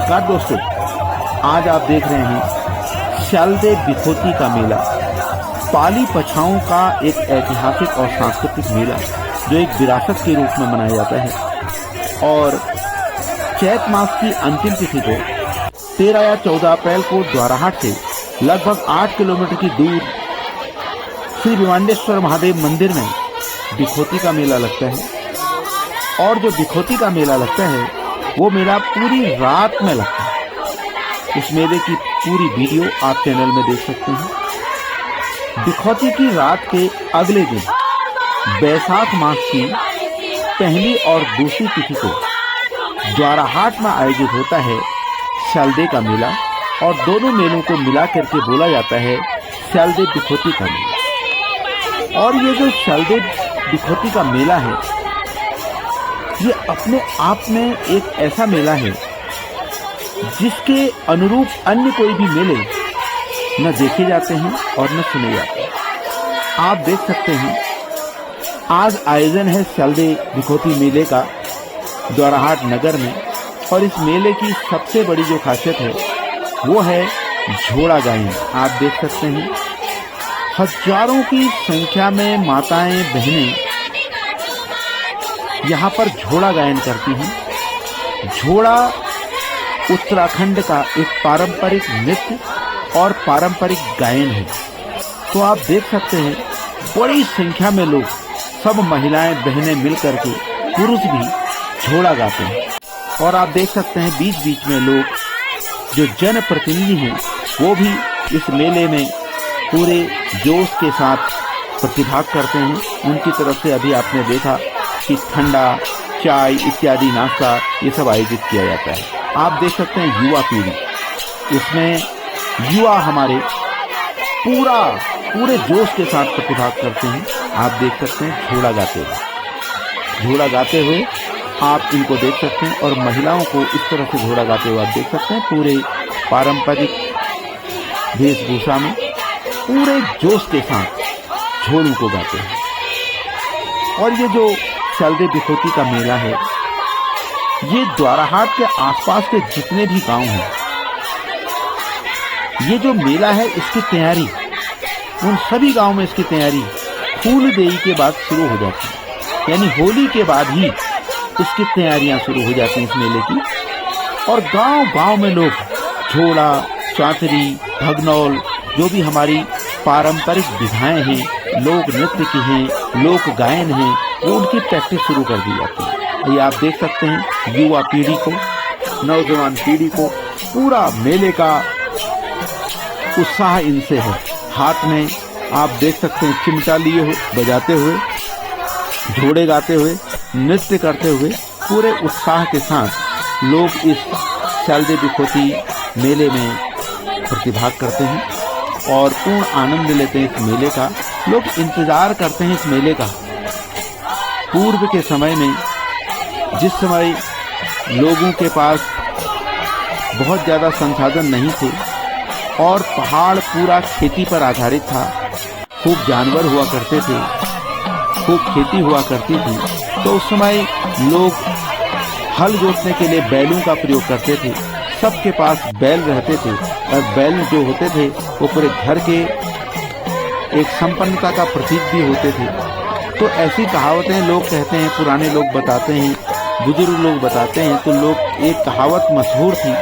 नमस्कार दोस्तों, आज आप देख रहे हैं शालदे बिखोती का मेला। पाली पछाओं का एक ऐतिहासिक और सांस्कृतिक मेला जो एक विरासत के रूप में मनाया जाता है और चैत मास की अंतिम तिथि को 13 या 14 अप्रैल को द्वाराहाट से लगभग 8 किलोमीटर की दूर श्री भिवांडेश्वर महादेव मंदिर में बिखोती का मेला लगता है। और जो बिखोती का मेला लगता है वो मेला पूरी रात में लगता है। इस मेले की पूरी वीडियो आप चैनल में देख सकते हैं। बिखोती की रात के अगले दिन बैसाख मास की पहली और दूसरी तिथि को द्वाराहाट में आयोजित होता है शालदे का मेला और दोनों मेलों को मिला करके बोला जाता है शालदे बिखोती का मेला। और ये जो शालदे बिखोती का मेला है ये अपने आप में एक ऐसा मेला है जिसके अनुरूप अन्य कोई भी मेले न देखे जाते हैं और न सुने जाते हैं। आप देख सकते हैं आज आयोजन है शालदे बिखोती मेले का द्वाराहाट नगर में और इस मेले की सबसे बड़ी जो खासियत है वो है झोड़ा गायन। आप देख सकते हैं हजारों की संख्या में माताएं बहनें यहाँ पर झोड़ा गायन करती हैं। झोड़ा उत्तराखंड का एक पारंपरिक नृत्य और पारंपरिक गायन है। तो आप देख सकते हैं बड़ी संख्या में लोग, सब महिलाएं बहनें मिलकर के, पुरुष भी झोड़ा गाते हैं। और आप देख सकते हैं बीच बीच में लोग जो जनप्रतिनिधि हैं वो भी इस मेले में पूरे जोश के साथ प्रतिभाग करते हैं। उनकी तरफ से अभी आपने देखा कि ठंडा, चाय इत्यादि नाश्ता ये सब आयोजित किया जाता है। आप देख सकते हैं युवा पीढ़ी, इसमें युवा हमारे पूरे जोश के साथ प्रतिभाग करते हैं। आप देख सकते हैं झोड़ा गाते हुए आप इनको देख सकते हैं और महिलाओं को इस तरह से घोड़ा गाते हुए आप देख सकते हैं पूरे पारंपरिक वेशभूषा में पूरे जोश के साथ झोड़ों को गाते हैं। और ये जो शालदे बिखोती का मेला है ये द्वाराहाट के आसपास के जितने भी गांव हैं, ये जो मेला है इसकी तैयारी उन सभी गांव में इसकी तैयारी फूलदेई के बाद शुरू हो जाती है। यानी होली के बाद ही इसकी तैयारियां शुरू हो जाती हैं इस मेले की। और गांव-गांव में लोग झोड़ा, चांचरी, भगनौल जो भी हमारी पारंपरिक विधाएं हैं, लोक नृत्य की हैं, लोक गायन हैं, वो उनकी प्रैक्टिस शुरू कर दी जाती है। ये आप देख सकते हैं युवा पीढ़ी को, नौजवान पीढ़ी को पूरा मेले का उत्साह इनसे है। हाथ में आप देख सकते हैं चिमटा लिए हुए, बजाते हुए, झोड़े गाते हुए, नृत्य करते हुए पूरे उत्साह के साथ लोग इस शालदे बिखोती मेले में प्रतिभाग करते हैं और पूर्ण आनंद लेते हैं इस मेले का। लोग इंतजार करते हैं इस मेले का। पूर्व के समय में जिस समय लोगों के पास बहुत ज़्यादा संसाधन नहीं थे और पहाड़ पूरा खेती पर आधारित था, खूब जानवर हुआ करते थे, खूब खेती हुआ करती थी, तो उस समय लोग हल जोतने के लिए बैलों का प्रयोग करते थे। सबके पास बैल रहते थे और बैल जो होते थे वो पूरे घर के एक संपन्नता का प्रतीक भी होते थे। तो ऐसी कहावतें लोग कहते हैं, पुराने लोग बताते हैं, बुजुर्ग लोग बताते हैं। तो लोग एक कहावत मशहूर थी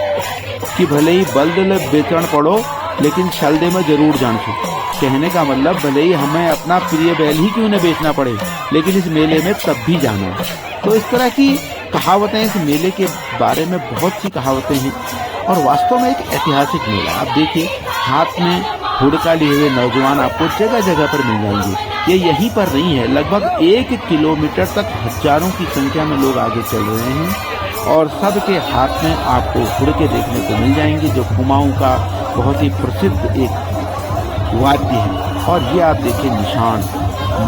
कि भले ही बल्द बेचण पड़ो लेकिन शालदे में जरूर जान छो। कहने का मतलब भले ही हमें अपना प्रिय बैल ही क्यों न बेचना पड़े लेकिन इस मेले में तब भी जाना है। तो इस तरह की कहावतें इस मेले के बारे में बहुत सी कहावतें हैं और वास्तव में एक ऐतिहासिक मेला। आप देखिए हाथ में हुड़का लिए हुए नौजवान आपको जगह जगह पर मिल जाएंगे। ये यहीं पर नहीं है, लगभग 1 किलोमीटर तक हजारों की संख्या में लोग आगे चल रहे हैं और सबके हाथ में आपको हुड़के देखने को मिल जाएंगे जो कुमाऊं का बहुत ही प्रसिद्ध एक वाद्य है। और ये आप देखिए निशान,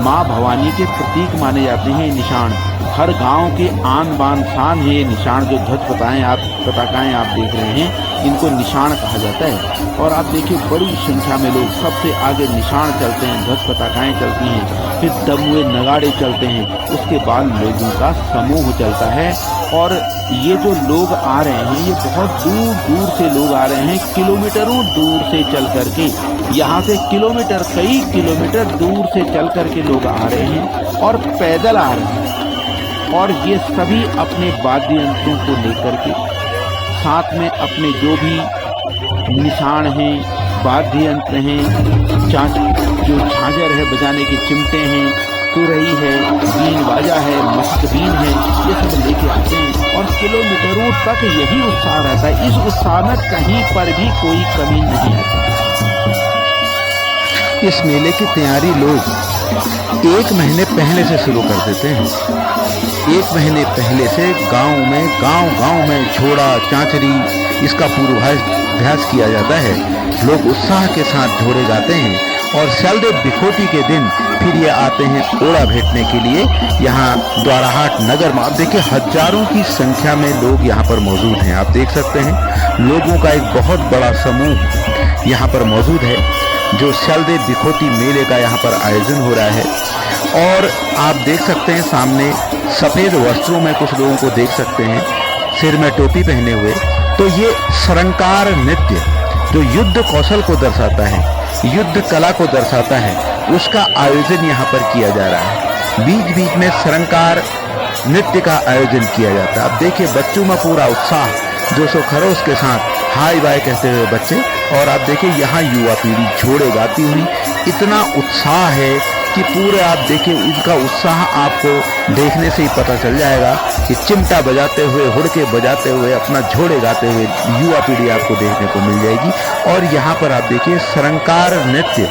माँ भवानी के प्रतीक माने जाते हैं निशान। हर गांव के आन बान शान है ये निशान। जो ध्वज पताकाएं आप देख रहे हैं इनको निशान कहा जाता है। और आप देखिए बड़ी संख्या में लोग, सबसे आगे निशान चलते हैं, ध्वज पताकाएं चलती हैं, फिर दमुए नगाड़े चलते हैं, उसके बाद लोगों का समूह चलता है और ये जो लोग आ रहे हैं, ये बहुत दूर दूर से लोग आ रहे हैं, किलोमीटरों दूर से चल करके, यहाँ से किलोमीटर, कई किलोमीटर दूर से चल करके लोग आ रहे हैं और पैदल आ रहे हैं। और ये सभी अपने वाद्य यंत्रों को लेकर के, साथ में अपने जो भी निशान हैं, वाद्य यंत्र हैं, जो झांझर है बजाने के चिमटे हैं, तुरही है, बीन बाजा है, मस्तबीन है, ये सब लेके आते हैं और किलोमीटरों तक यही उत्साह रहता है। इस उत्साह में कहीं पर भी कोई कमी नहीं है। इस मेले की तैयारी लोग 1 महीने पहले से शुरू कर देते हैं। 1 महीने पहले से गांव में झोड़ा, चांचरी, इसका पूर्वाभ्यास किया जाता है। लोग उत्साह के साथ झोड़े गाते हैं और शलदेव बिखोटी के दिन फिर ये आते हैं ओड़ा भेटने के लिए यहाँ द्वाराहाट नगर में। आप देखिए हजारों की संख्या में लोग यहाँ पर मौजूद हैं। आप देख सकते हैं लोगों का एक बहुत बड़ा समूह यहाँ पर मौजूद है जो शलदेव बिखोटी मेले का यहाँ पर आयोजन हो रहा है। और आप देख सकते हैं सामने सफेद वस्त्रों में कुछ लोगों को देख सकते हैं, सिर में टोपी पहने हुए। तो ये सरंकार नृत्य जो युद्ध कौशल को दर्शाता है, युद्ध कला को दर्शाता है, उसका आयोजन यहाँ पर किया जा रहा है। बीच बीच में सरंकार नृत्य का आयोजन किया जाता है। अब देखिए बच्चों में पूरा उत्साह, जोशो खरोश के साथ हाय बाय कहते हुए बच्चे। और आप देखिए यहाँ युवा पीढ़ी झोड़े गाती हुई, इतना उत्साह है कि पूरे आप देखिए इनका उत्साह आपको देखने से ही पता चल जाएगा कि चिमटा बजाते हुए, हुड़के बजाते हुए, अपना झोड़े गाते हुए युवा पीढ़ी आपको देखने को मिल जाएगी। और यहाँ पर आप देखिए सरंकार नृत्य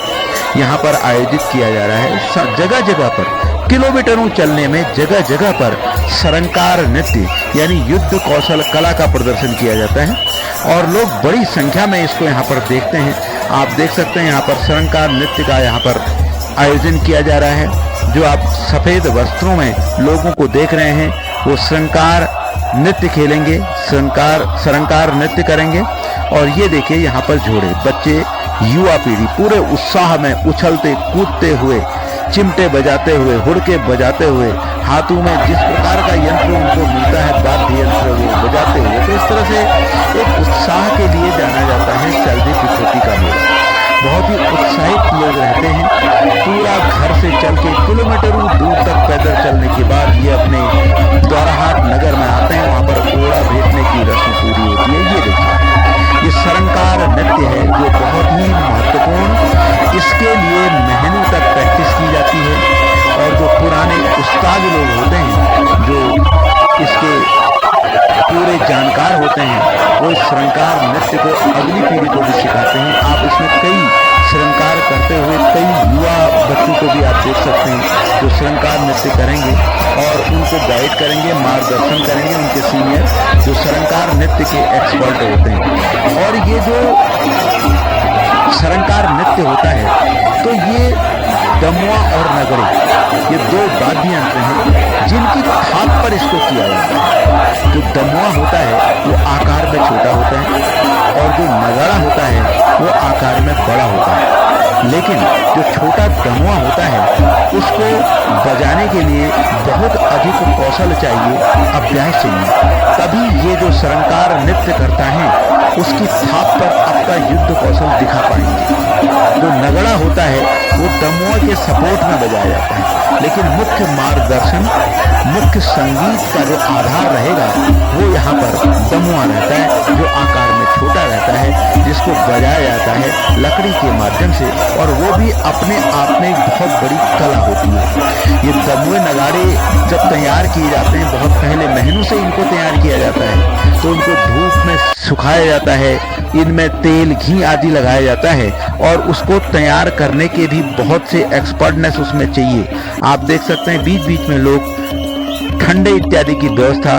यहाँ पर आयोजित किया जा रहा है। जगह जगह पर किलोमीटरों चलने में जगह जगह पर सरंकार नृत्य यानी युद्ध कौशल कला का प्रदर्शन किया जाता है और लोग बड़ी संख्या में इसको यहाँ पर देखते हैं। आप देख सकते हैं यहाँ पर सरंकार नृत्य का यहाँ पर आयोजन किया जा रहा है। जो आप सफेद वस्त्रों में लोगों को देख रहे हैं वो सरंकार नृत्य खेलेंगे, सरंकार नृत्य करेंगे। और ये देखिए यहाँ पर झोड़े बच्चे, युवा पीढ़ी पूरे उत्साह में उछलते कूदते हुए, चिमटे बजाते हुए, हुड़के बजाते हुए, हाथों में जिस प्रकार का यंत्र उनको मिलता है वाद्य यंत्र वो बजाते हुए। तो इस तरह से एक उत्साह के लिए जाना जाता है शलदेव बिखोटी का मेला। बहुत ही उत्साहित लोग रहते हैं। पूरा घर से चल के किलोमीटरों दूर तक पैदल चलने के बाद ये अपने द्वाराहाट नगर में आते हैं। वहाँ पर ओड़ा भेटने की रस्म पूरी होती है। ये देखिए ये सरंकार नृत्य है जो बहुत ही महत्वपूर्ण, इसके लिए महीनों तक प्रैक्टिस की जाती है। और जो पुराने उस्ताद लोग होते हैं, जो इसके पूरे जानकार होते हैं, वो इस सरंकार नृत्य को अगली पीढ़ी को भी सिखाते हैं। आप इसमें कई सरंकार करते हुए कई युवा बच्चों को भी आप देख सकते हैं जो सरंकार नृत्य करेंगे और उनको गाइड करेंगे, मार्गदर्शन करेंगे उनके सीनियर जो सरंकार नृत्य के एक्सपर्ट होते हैं। और ये जो सरंकार नृत्य होता है तो ये दमुआ और नगड़े, ये 2 वाद्य यंत्र हैं जिनकी थाप पर इसको किया जाता है। जो दमुआ होता है वो आकार में छोटा होता है और जो नगाड़ा होता है वो आकार में बड़ा होता है। लेकिन जो छोटा दमुआ होता है उसको बजाने के लिए बहुत अधिक कौशल चाहिए, अभ्यास चाहिए, तभी ये जो सरंकार नृत्य करता है उसकी थाप पर अपना युद्ध कौशल दिखा पाएंगे। जो नगड़ा होता है वो दमुआ के सपोर्ट में बजाया जाता है, लेकिन मुख्य मार्गदर्शन, मुख्य संगीत का जो आधार रहेगा वो यहाँ पर दमुआ रहता है, जो आकार में छोटा रहता है, जिसको बजाया जाता है लकड़ी के माध्यम से। और वो भी अपने आप में एक बहुत बड़ी कला होती है। ये दमुए नगाड़े जब तैयार किए जाते हैं, बहुत पहले महीनों से इनको तैयार किया जाता है, तो उनको धूप में सुखाया जाता है, इनमें तेल घी आदि लगाया जाता है और उसको तैयार करने के भी बहुत से एक्सपर्टनेस उसमें चाहिए। आप देख सकते हैं बीच बीच में लोग ठंडे इत्यादि की व्यवस्था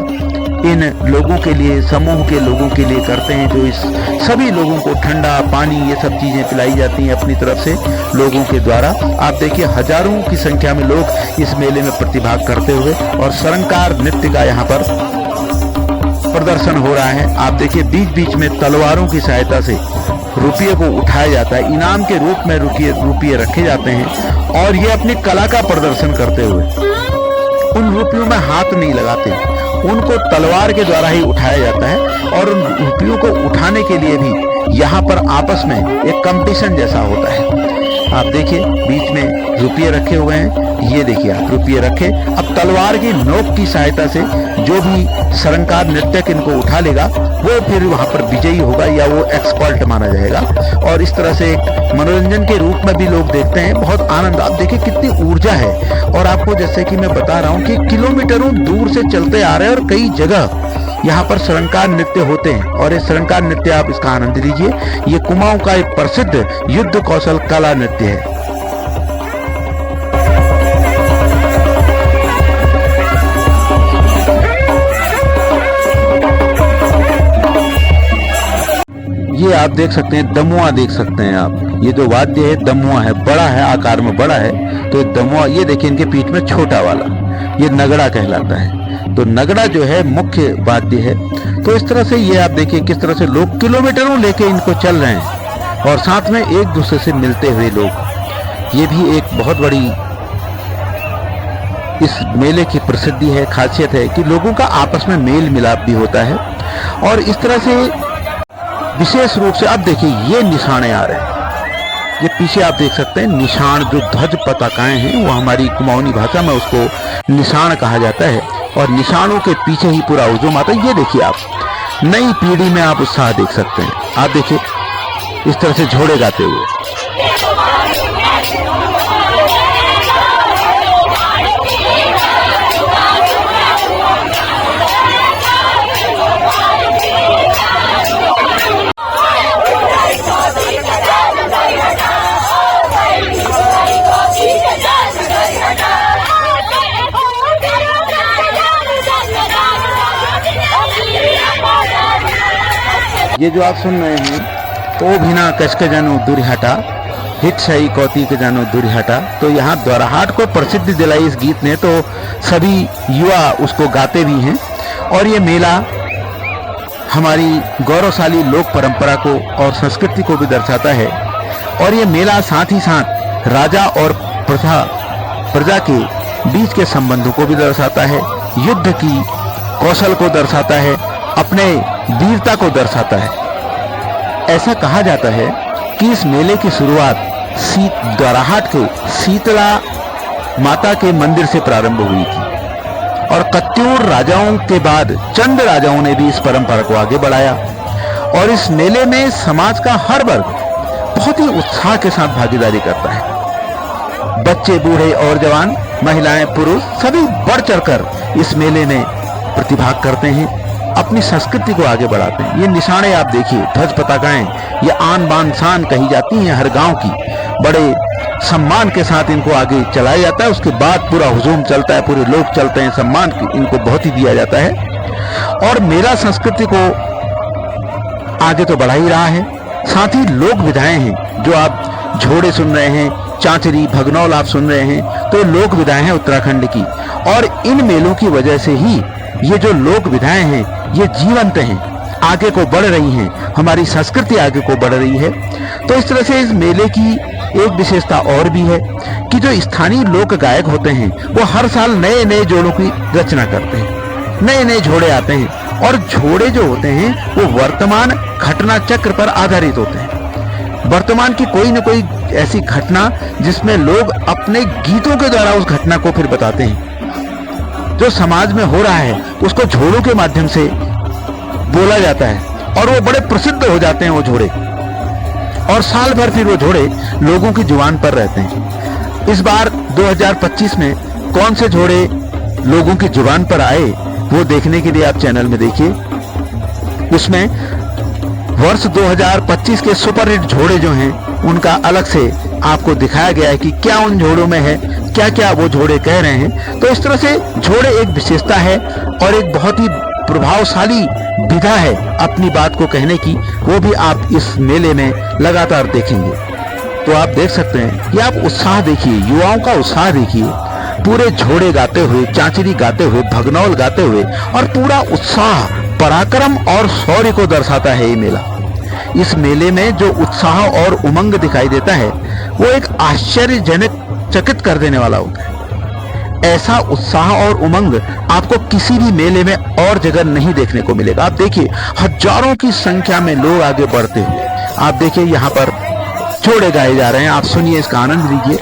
इन लोगों के लिए, समूह के लोगों के लिए करते हैं, जो इस सभी लोगों को ठंडा पानी ये सब चीजें पिलाई जाती हैं अपनी तरफ से लोगों के द्वारा। आप देखिए हजारों की संख्या में लोग इस मेले में प्रतिभाग करते हुए और सरंकार नृत्य का यहाँ पर प्रदर्शन हो रहा है। आप देखिए बीच बीच में तलवारों की सहायता से रुपये को उठाया जाता है, इनाम के रूप में रुपये रखे जाते हैं और ये अपनी कला का प्रदर्शन करते हुए उन रुपयों में हाथ नहीं लगाते, उनको तलवार के द्वारा ही उठाया जाता है। और उन रुपयों को उठाने के लिए भी यहाँ पर आपस में एक कंपटीशन जैसा होता है। आप देखिए बीच में रुपये रखे हुए हैं, ये देखिए आप रुपये रखे। अब तलवार की नोक की सहायता से जो भी सरंकार नृत्यक इनको उठा लेगा वो फिर वहाँ पर विजयी होगा या वो एक्सपर्ट माना जाएगा। और इस तरह से एक मनोरंजन के रूप में भी लोग देखते हैं, बहुत आनंद। आप देखिए कितनी ऊर्जा है। और आपको जैसे कि मैं बता रहा हूँ कि किलोमीटरों दूर से चलते आ रहे हैं और कई जगह यहाँ पर सरंकार नृत्य होते हैं। और ये सरंकार नृत्य आप इसका आनंद लीजिए। ये कुमाऊं का एक प्रसिद्ध युद्ध कौशल कला नृत्य है। ये आप देख सकते हैं, दमुआ देख सकते हैं आप। ये जो वाद्य है दमुआ है, बड़ा है, आकार में बड़ा है। तो दमुआ, ये देखिए इनके पीठ में छोटा वाला, ये नगड़ा कहलाता है। तो नगड़ा जो है मुख्य वाद्य है। तो इस तरह से ये आप देखिए किस तरह से लोग किलोमीटरों लेके इनको चल रहे हैं और साथ में एक दूसरे से मिलते हुए लोग। ये भी एक बहुत बड़ी इस मेले की प्रसिद्धि है, खासियत है कि लोगों का आपस में मेल मिलाप भी होता है। और इस तरह से विशेष रूप से अब देखिए ये निशाने आ रहे हैं। ये पीछे आप देख सकते हैं निशान, जो ध्वज पताकाएं हैं वो हमारी कुमाऊनी भाषा में उसको निशान कहा जाता है। और निशानों के पीछे ही पूरा हुजूम आता है। ये देखिए आप नई पीढ़ी में आप उत्साह देख सकते हैं। आप देखिए इस तरह से झोड़े गाते हुए। ये जो आप सुन रहे हैं ओ भिना कसके जानो दूर हटा, हिट सही कौती के जानो दूर हटा। तो यहाँ द्वाराहाट को प्रसिद्धि दिलाई इस गीत ने, तो सभी युवा उसको गाते भी हैं। और ये मेला हमारी गौरवशाली लोक परंपरा को और संस्कृति को भी दर्शाता है। और ये मेला साथ ही साथ राजा और प्रजा के बीच के संबंधों को भी दर्शाता है, युद्ध की कौशल को दर्शाता है, अपने वीरता को दर्शाता है। ऐसा कहा जाता है कि इस मेले की शुरुआत द्वाराहाट के शीतला माता के मंदिर से प्रारंभ हुई थी। और कत्यूर राजाओं के बाद चंद राजाओं ने भी इस परंपरा को आगे बढ़ाया। और इस मेले में समाज का हर वर्ग बहुत ही उत्साह के साथ भागीदारी करता है। बच्चे, बूढ़े और जवान, महिलाएं, पुरुष सभी बढ़ चढ़कर इस मेले में प्रतिभाग करते हैं, अपनी संस्कृति को आगे बढ़ाते हैं। ये निशाने आप देखिए, ध्वज पताकाएं, ये आन बान शान कही जाती हैं हर गांव की। बड़े सम्मान के साथ इनको आगे चलाया जाता है। उसके बाद पूरा हुजूम चलता है, पूरे लोग चलते हैं, सम्मान इनको बहुत ही दिया जाता है। और मेला संस्कृति को आगे तो बढ़ा ही रहा है, साथ ही लोक विधाएं हैं जो आप झोड़े सुन रहे हैं, चांचरी, भगनौल आप सुन रहे हैं, तो लोक विधाएं हैं उत्तराखंड की। और इन मेलों की वजह से ही ये जो लोक विधाएं हैं ये जीवंत हैं, आगे को बढ़ रही हैं, हमारी संस्कृति आगे को बढ़ रही है। तो इस तरह से इस मेले की एक विशेषता और भी है कि जो स्थानीय लोक गायक होते हैं वो हर साल नए नए जोड़ों की रचना करते हैं, नए नए झोड़े आते हैं। और झोड़े जो होते हैं वो वर्तमान घटना चक्र पर आधारित होते हैं। वर्तमान की कोई न कोई ऐसी घटना जिसमें लोग अपने गीतों के द्वारा उस घटना को फिर बताते हैं। जो समाज में हो रहा है उसको झोड़ों के माध्यम से बोला जाता है और वो बड़े प्रसिद्ध हो जाते हैं वो झोड़े। और साल भर फिर वो झोड़े लोगों की जुबान पर रहते हैं। इस बार 2025 में कौन से झोड़े लोगों की जुबान पर आए वो देखने के लिए आप चैनल में देखिए। उसमें वर्ष 2025 के सुपरहिट झोड़े जो हैं उनका अलग से आपको दिखाया गया है कि क्या उन झोड़ों में है, क्या क्या वो झोड़े कह रहे हैं। तो इस तरह से झोड़े एक विशेषता है और एक बहुत ही प्रभावशाली विधा है अपनी बात को कहने की, वो भी आप इस मेले में लगातार देखेंगे। तो आप देख सकते हैं कि आप उत्साह देखिए, युवाओं का उत्साह देखिए, पूरे झोड़े गाते हुए, चांचरी गाते हुए, भगनौल गाते हुए, और पूरा उत्साह, पराक्रम और शौर्य को दर्शाता है ये मेला। इस मेले में जो उत्साह और उमंग दिखाई देता है वो एक आश्चर्यजनक, चकित कर देने वाला होता है। ऐसा उत्साह और उमंग आपको किसी भी मेले में और जगह नहीं देखने को मिलेगा। आप देखिए हजारों की संख्या में लोग आगे बढ़ते हुए, आप देखिए यहाँ पर जोड़े गाए जा रहे हैं। आप सुनिए, इसका आनंद लीजिए।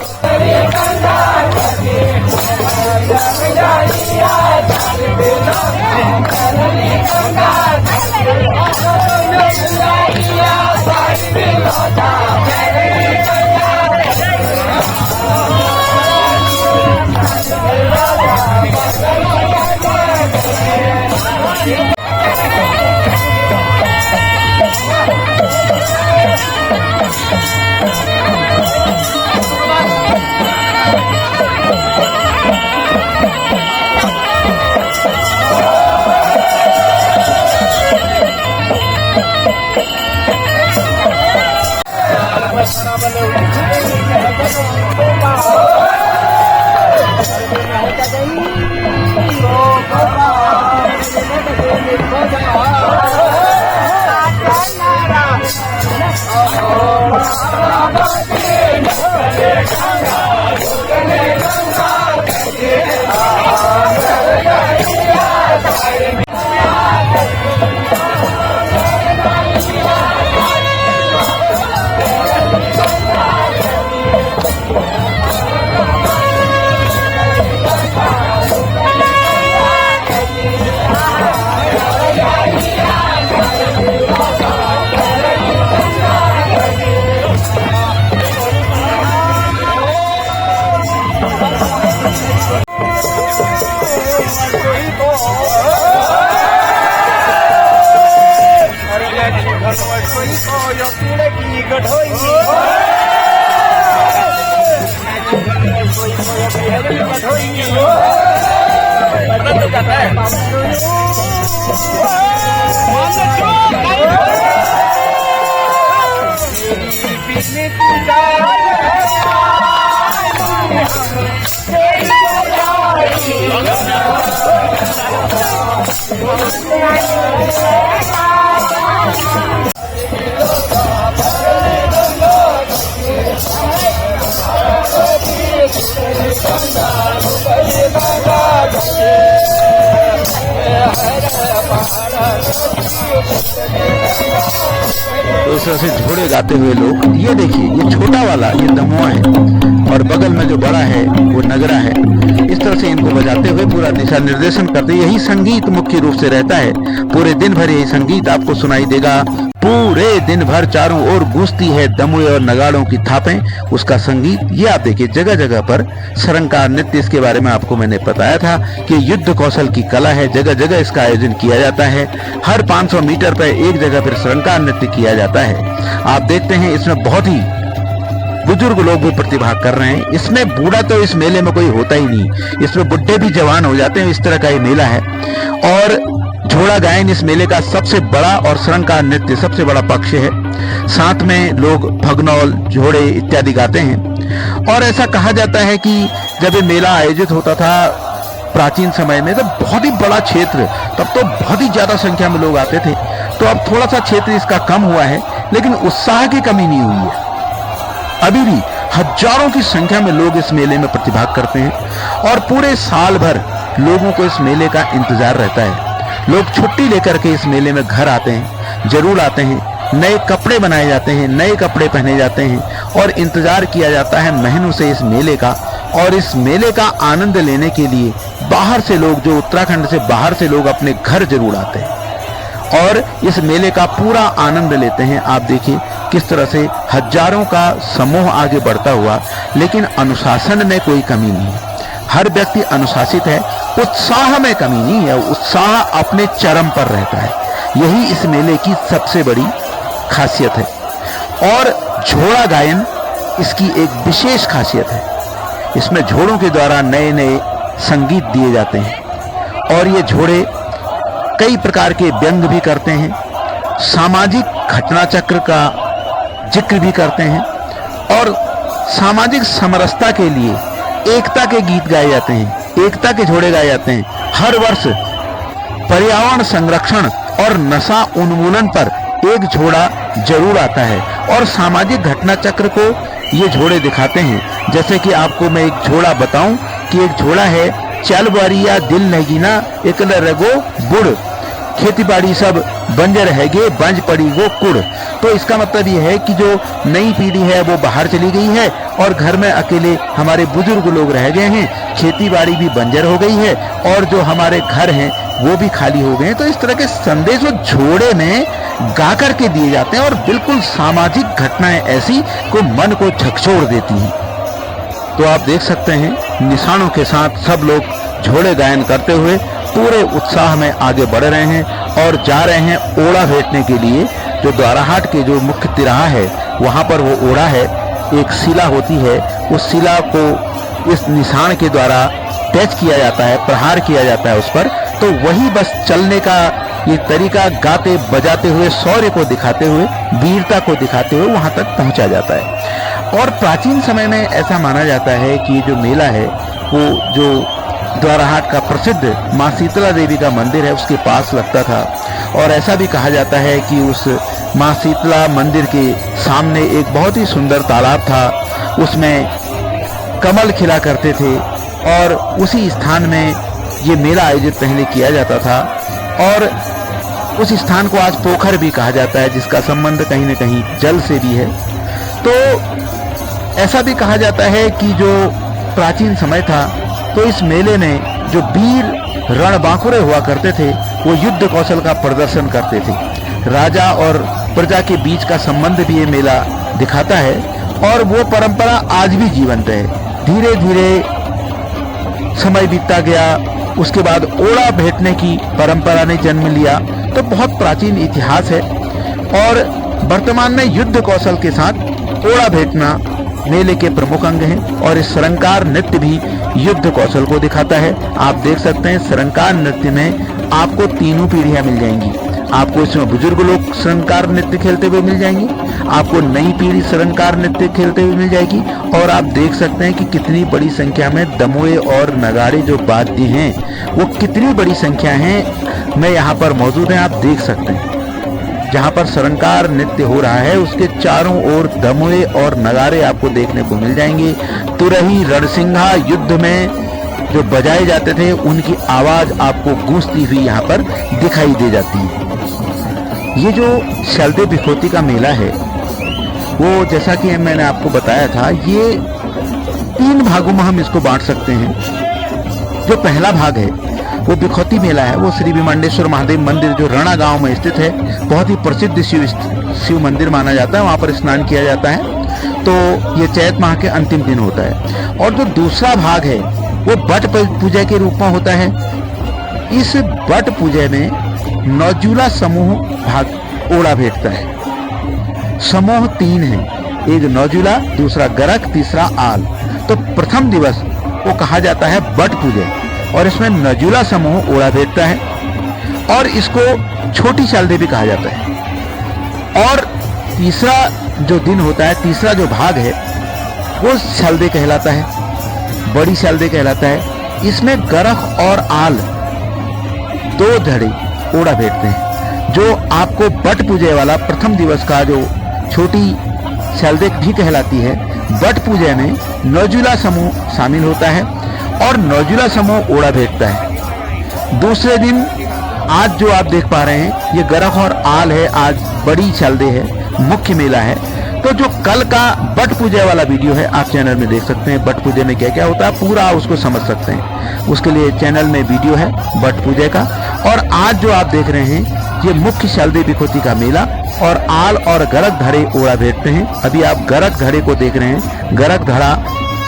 तो इस तरह से घोड़े गाते हुए लोग, ये देखिए ये छोटा वाला ये दमुआ है और बगल में जो बड़ा है वो नगरा है। इस तरह से इनको बजाते हुए पूरा दिशा निर्देशन करते, यही संगीत मुख्य रूप से रहता है। पूरे दिन भर यही संगीत आपको सुनाई देगा। पूरे दिन भर चारों ओर गूंजती है दमुए और नगाड़ों की थापें, उसका संगीत। ये आप देखिए जगह जगह पर सरंकार नृत्य, इसके बारे में आपको मैंने बताया था कि युद्ध कौशल की कला है, जगह जगह इसका आयोजन किया जाता है। हर 500 मीटर पर एक जगह फिर सरंकार नृत्य किया जाता है। आप देखते हैं इसमें बहुत ही बुजुर्ग लोग भी प्रतिभाग कर रहे हैं। इसमें बूढ़ा तो इस मेले में कोई होता ही नहीं, इसमें बुढ़े भी जवान हो जाते हैं। इस तरह का ये मेला है। और झोड़ा गायन इस मेले का सबसे बड़ा और सरंकार नृत्य सबसे बड़ा पक्ष है। साथ में लोग भगनौल, झोड़े इत्यादि गाते हैं। और ऐसा कहा जाता है कि जब ये मेला आयोजित होता था प्राचीन समय में, तो बहुत ही बड़ा क्षेत्र, तब तो बहुत ही ज्यादा संख्या में लोग आते थे। तो अब थोड़ा सा क्षेत्र इसका कम हुआ है, लेकिन उत्साह की कमी नहीं हुई है। अभी भी हजारों की संख्या में लोग इस मेले में प्रतिभाग करते हैं और पूरे साल भर लोगों को इस मेले का इंतजार रहता है। लोग छुट्टी लेकर के इस मेले में घर आते हैं, जरूर आते हैं। नए कपड़े बनाए जाते हैं, नए कपड़े पहने जाते हैं और इंतजार किया जाता है महीनों से इस मेले का। और इस मेले का आनंद लेने के लिए बाहर से लोग, जो उत्तराखंड से बाहर से लोग अपने घर जरूर आते हैं और इस मेले का पूरा आनंद लेते हैं। आप देखिए किस तरह से हजारों का समूह आगे बढ़ता हुआ, लेकिन अनुशासन में कोई कमी नहीं है। हर व्यक्ति अनुशासित है, उत्साह में कमी नहीं है, उत्साह अपने चरम पर रहता है। यही इस मेले की सबसे बड़ी खासियत है। और झोड़ा गायन इसकी एक विशेष खासियत है। इसमें झोड़ों के द्वारा नए नए संगीत दिए जाते हैं और ये झोड़े कई प्रकार के व्यंग भी करते हैं, सामाजिक घटना चक्र का जिक्र भी करते हैं और सामाजिक समरसता के लिए एकता के गीत गाए जाते हैं, एकता के झोड़े गाए जाते हैं। हर वर्ष पर्यावरण संरक्षण और नशा उन्मूलन पर एक झोड़ा जरूर आता है और सामाजिक घटना चक्र को ये झोड़े दिखाते हैं। जैसे कि आपको मैं एक झोड़ा बताऊं कि एक झोला है, चल बारिया दिल नहीं ना एक रगो बुढ़, खेती बाड़ी सब बंजर हैगे बंज पड़ी वो कुड़। तो इसका मतलब ये है कि जो नई पीढ़ी है वो बाहर चली गई है और घर में अकेले हमारे बुजुर्ग लोग रह गए हैं, खेती बाड़ी भी बंजर हो गई है और जो हमारे घर हैं वो भी खाली हो गए हैं। तो इस तरह के संदेश वो झोड़े में गा कर के दिए जाते हैं और बिल्कुल सामाजिक घटनाएं ऐसी को मन को झकझोर देती हैं। तो आप देख सकते हैं निशानों के साथ सब लोग झोड़े गायन करते हुए पूरे उत्साह में आगे बढ़ रहे हैं और जा रहे हैं ओड़ा भेटने के लिए। जो द्वाराहाट के जो मुख्य तिराहा है वहाँ पर वो ओड़ा है, एक शिला होती है, उस शिला को इस निशान के द्वारा टच किया जाता है, प्रहार किया जाता है उस पर। तो वही बस चलने का ये तरीका गाते बजाते हुए शौर्य को दिखाते हुए वीरता को दिखाते हुए वहाँ तक पहुँचा जाता है। और प्राचीन समय में ऐसा माना जाता है कि जो मेला है वो जो द्वाराहाट का प्रसिद्ध माँ शीतला देवी का मंदिर है उसके पास लगता था। और ऐसा भी कहा जाता है कि उस माँ शीतला मंदिर के सामने एक बहुत ही सुंदर तालाब था, उसमें कमल खिला करते थे और उसी स्थान में ये मेला आयोजित पहले किया जाता था। और उस स्थान को आज पोखर भी कहा जाता है, जिसका संबंध कहीं न कहीं जल से भी है। तो ऐसा भी कहा जाता है कि जो प्राचीन समय था तो इस मेले में जो वीर रणबांकुरे हुआ करते थे वो युद्ध कौशल का प्रदर्शन करते थे। राजा और प्रजा के बीच का संबंध भी ये मेला दिखाता है और वो परंपरा आज भी जीवंत है। धीरे धीरे समय बीतता गया, उसके बाद ओड़ा भेटने की परंपरा ने जन्म लिया। तो बहुत प्राचीन इतिहास है और वर्तमान में युद्ध कौशल के साथ ओड़ा भेटना मेले के प्रमुख अंग हैं। और इस सरंकार नृत्य भी युद्ध कौशल को दिखाता है। आप देख सकते हैं सरंकार नृत्य में आपको तीनों पीढ़ियां मिल जाएंगी। आपको इसमें बुजुर्ग लोग सरंकार नृत्य खेलते हुए मिल जाएंगे, आपको नई पीढ़ी सरंकार नृत्य खेलते हुए मिल जाएगी और आप देख सकते हैं कि कितनी बड़ी संख्या में दमोए और नगाड़े जो वाद्य हैं वो कितनी बड़ी संख्या है में यहाँ पर मौजूद हैं। आप देख सकते हैं जहाँ पर सरंकार नृत्य हो रहा है उसके चारों ओर दमोए और नगाड़े आपको देखने को मिल जाएंगे। तुरही रणसिंघा युद्ध में जो बजाए जाते थे उनकी आवाज आपको गूंजती हुई यहाँ पर दिखाई दे जाती है। ये जो शलदे बिखोती का मेला है वो जैसा कि मैंने आपको बताया था, ये 3 भागों में हम इसको बांट सकते हैं। जो पहला भाग है वो बिखौती मेला है, वो श्री विमंडेश्वर महादेव मंदिर जो रणा गांव में स्थित है, बहुत ही प्रसिद्ध शिव मंदिर माना जाता है। वहाँ पर स्नान किया जाता है। तो ये चैत माह के अंतिम दिन होता है। और जो दूसरा भाग है वो बट पूजा के रूप में होता है। इस बट पूजा में नौजुला समूह भाग ओड़ा भेटता है। समूह 3 है, एक नौजुला, दूसरा गरक, तीसरा आल। तो प्रथम दिवस वो कहा जाता है बट पूजा और इसमें नौजुला समूह ओड़ा भेटता है और इसको छोटी शलदे भी कहा जाता है। और तीसरा जो दिन होता है, तीसरा जो भाग है वो शलदे कहलाता है, बड़ी शलदे कहलाता है। इसमें गरख और आल 2 धड़े ओड़ा भेटते हैं। जो आपको बट पूजे वाला प्रथम दिवस का जो छोटी शलदे भी कहलाती है, बट पूजे में नौजुला समूह शामिल होता है और नौजुला समूह ओड़ा भेटता है। दूसरे दिन आज जो आप देख पा रहे हैं ये गरख और आल है, आज बड़ी शलदे है, मुख्य मेला है। तो जो कल का बट पूजा वाला वीडियो है आप चैनल में देख सकते हैं। बट पूजा में क्या क्या होता है पूरा उसको समझ सकते हैं, उसके लिए चैनल में वीडियो है बट पूजा का। और आज जो आप देख रहे हैं ये मुख्य शलदे बिखोती का मेला और आल और गरक धड़े ओड़ा भेटते हैं। अभी आप गरक धड़े को देख रहे हैं, गरक धड़ा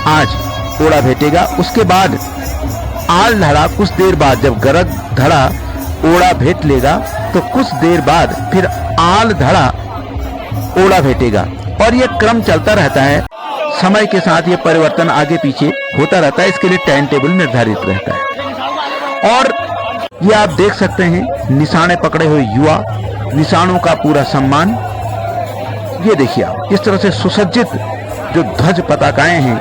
आज ओड़ा भेटेगा। उसके बाद आल धड़ा कुछ देर बाद, जब गरक धड़ा ओड़ा भेट लेगा तो कुछ देर बाद फिर आल धड़ा ओड़ा भेटेगा और ये क्रम चलता रहता है। समय के साथ ये परिवर्तन आगे पीछे होता रहता है, इसके लिए टाइम टेबल निर्धारित रहता है। और ये आप देख सकते हैं निशाने पकड़े हुए युवा, निशानों का पूरा सम्मान। ये देखिए आप इस तरह से सुसज्जित जो ध्वज पताकाएं हैं,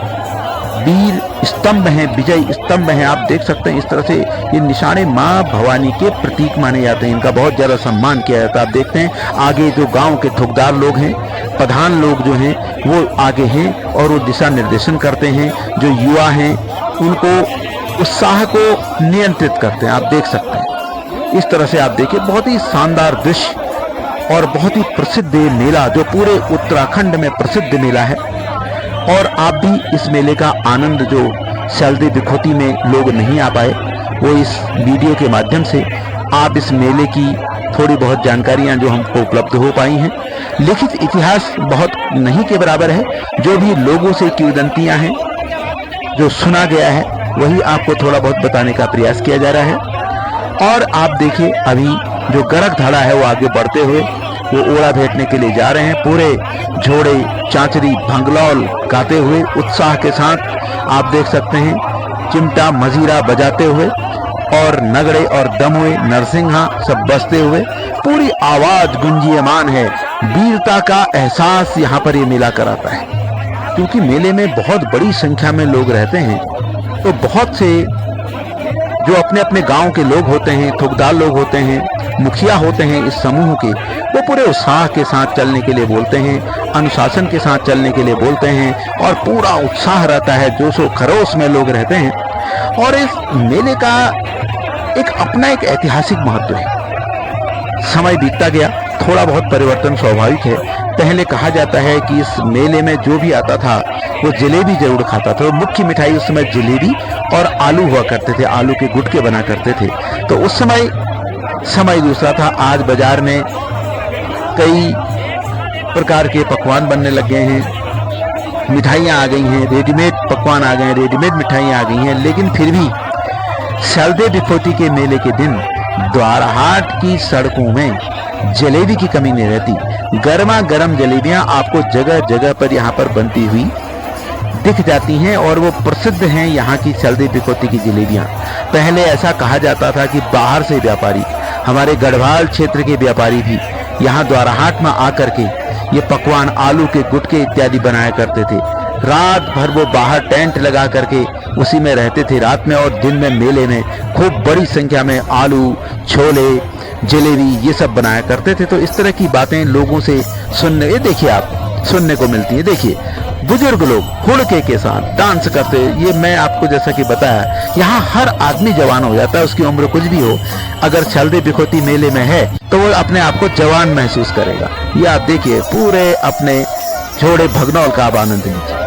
वीर स्तंभ हैं, विजय स्तंभ हैं, आप देख सकते हैं। इस तरह से ये निशाने माँ भवानी के प्रतीक माने जाते हैं, इनका बहुत ज्यादा सम्मान किया जाता है। आप देखते हैं आगे जो गांव के ठोकदार लोग हैं, प्रधान लोग जो हैं वो आगे हैं और वो दिशा निर्देशन करते हैं। जो युवा हैं उनको उत्साह को नियंत्रित करते हैं। आप देख सकते हैं इस तरह से, आप देखिए बहुत ही शानदार दृश्य और बहुत ही प्रसिद्ध ये मेला, जो पूरे उत्तराखंड में प्रसिद्ध मेला है। और आप भी इस मेले का आनंद, जो सैलदी बिखोती में लोग नहीं आ पाए, वो इस वीडियो के माध्यम से आप इस मेले की थोड़ी बहुत जानकारियां जो हमको उपलब्ध हो पाई हैं। लिखित इतिहास बहुत नहीं के बराबर है, जो भी लोगों से किंवदंतियां हैं, जो सुना गया है, वही आपको थोड़ा बहुत बताने का प्रयास किया जा रहा है। और आप देखिए अभी जो गरख धड़ा है वो आगे बढ़ते हुए वो ओड़ा भेटने के लिए जा रहे हैं, पूरे झोड़े चांचरी भंगलौल गाते हुए उत्साह के साथ। आप देख सकते हैं चिमटा मजीरा बजाते हुए और नगड़े और दमुए नरसिंहा सब बजते हुए पूरी आवाज गुंजीयमान है। वीरता का एहसास यहाँ पर ये मेला कराता है, क्योंकि मेले में बहुत बड़ी संख्या में लोग रहते हैं। तो बहुत से जो अपने अपने गांव के लोग होते हैं, ठुकदार लोग होते हैं, मुखिया होते हैं इस समूह के, वो पूरे उत्साह के साथ चलने के लिए बोलते हैं, अनुशासन के साथ चलने के लिए बोलते हैं और पूरा उत्साह रहता है, जोशो खरोश में लोग रहते हैं। और इस मेले का एक अपना एक ऐतिहासिक महत्व है। समय बीतता गया, थोड़ा बहुत परिवर्तन स्वाभाविक है। पहले कहा जाता है कि इस मेले में जो भी आता था वो जलेबी जरूर खाता था। मुख्य मिठाई उस समय जलेबी और आलू हुआ करते थे, आलू के गुटके बना करते थे। तो उस समय दूसरा था। आज बाजार में कई प्रकार के पकवान बनने लग गए हैं, मिठाइयाँ आ गई हैं, रेडीमेड पकवान आ गए हैं, रेडीमेड मिठाइयाँ आ गई हैं। लेकिन फिर भी सैलदी बिखोती के मेले के दिन द्वाराहाट की सड़कों में जलेबी की कमी नहीं रहती। गर्मा गर्म जलेबियां आपको जगह जगह पर यहाँ पर बनती हुई दिख जाती हैं और वो प्रसिद्ध हैं यहाँ की सैलदी बिखोती की जलेबियां। पहले ऐसा कहा जाता था कि बाहर से व्यापारी, हमारे गढ़वाल क्षेत्र के व्यापारी भी यहाँ द्वाराहाट में आकर के ये पकवान, आलू के गुटके इत्यादि बनाया करते थे। रात भर वो बाहर टेंट लगा करके उसी में रहते थे रात में, और दिन में मेले में खूब बड़ी संख्या में आलू, छोले, जलेबी ये सब बनाया करते थे। तो इस तरह की बातें लोगों से सुनने, ये देखिए आप सुनने को मिलती है। देखिए बुजुर्ग लोग हुड़के के साथ डांस करते, ये मैं आपको जैसा कि बताया, यहाँ हर आदमी जवान हो जाता है, उसकी उम्र कुछ भी हो। अगर सैलदी बिखोती मेले में है तो वो अपने आप को जवान महसूस करेगा। ये आप देखिए पूरे अपने झोड़े भगनौल का आप आनंद लीजिए।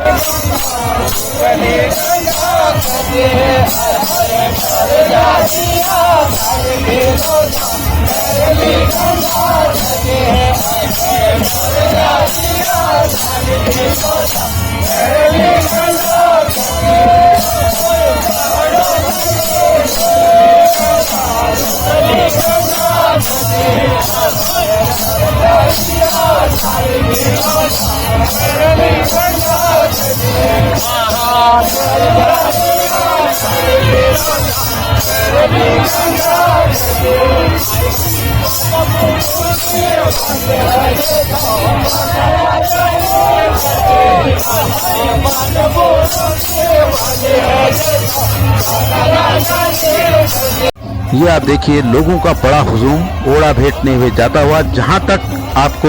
ये आप देखिए लोगों का बड़ा हुजूम ओड़ा भेंटने हुए जाता हुआ, जहां तक आपको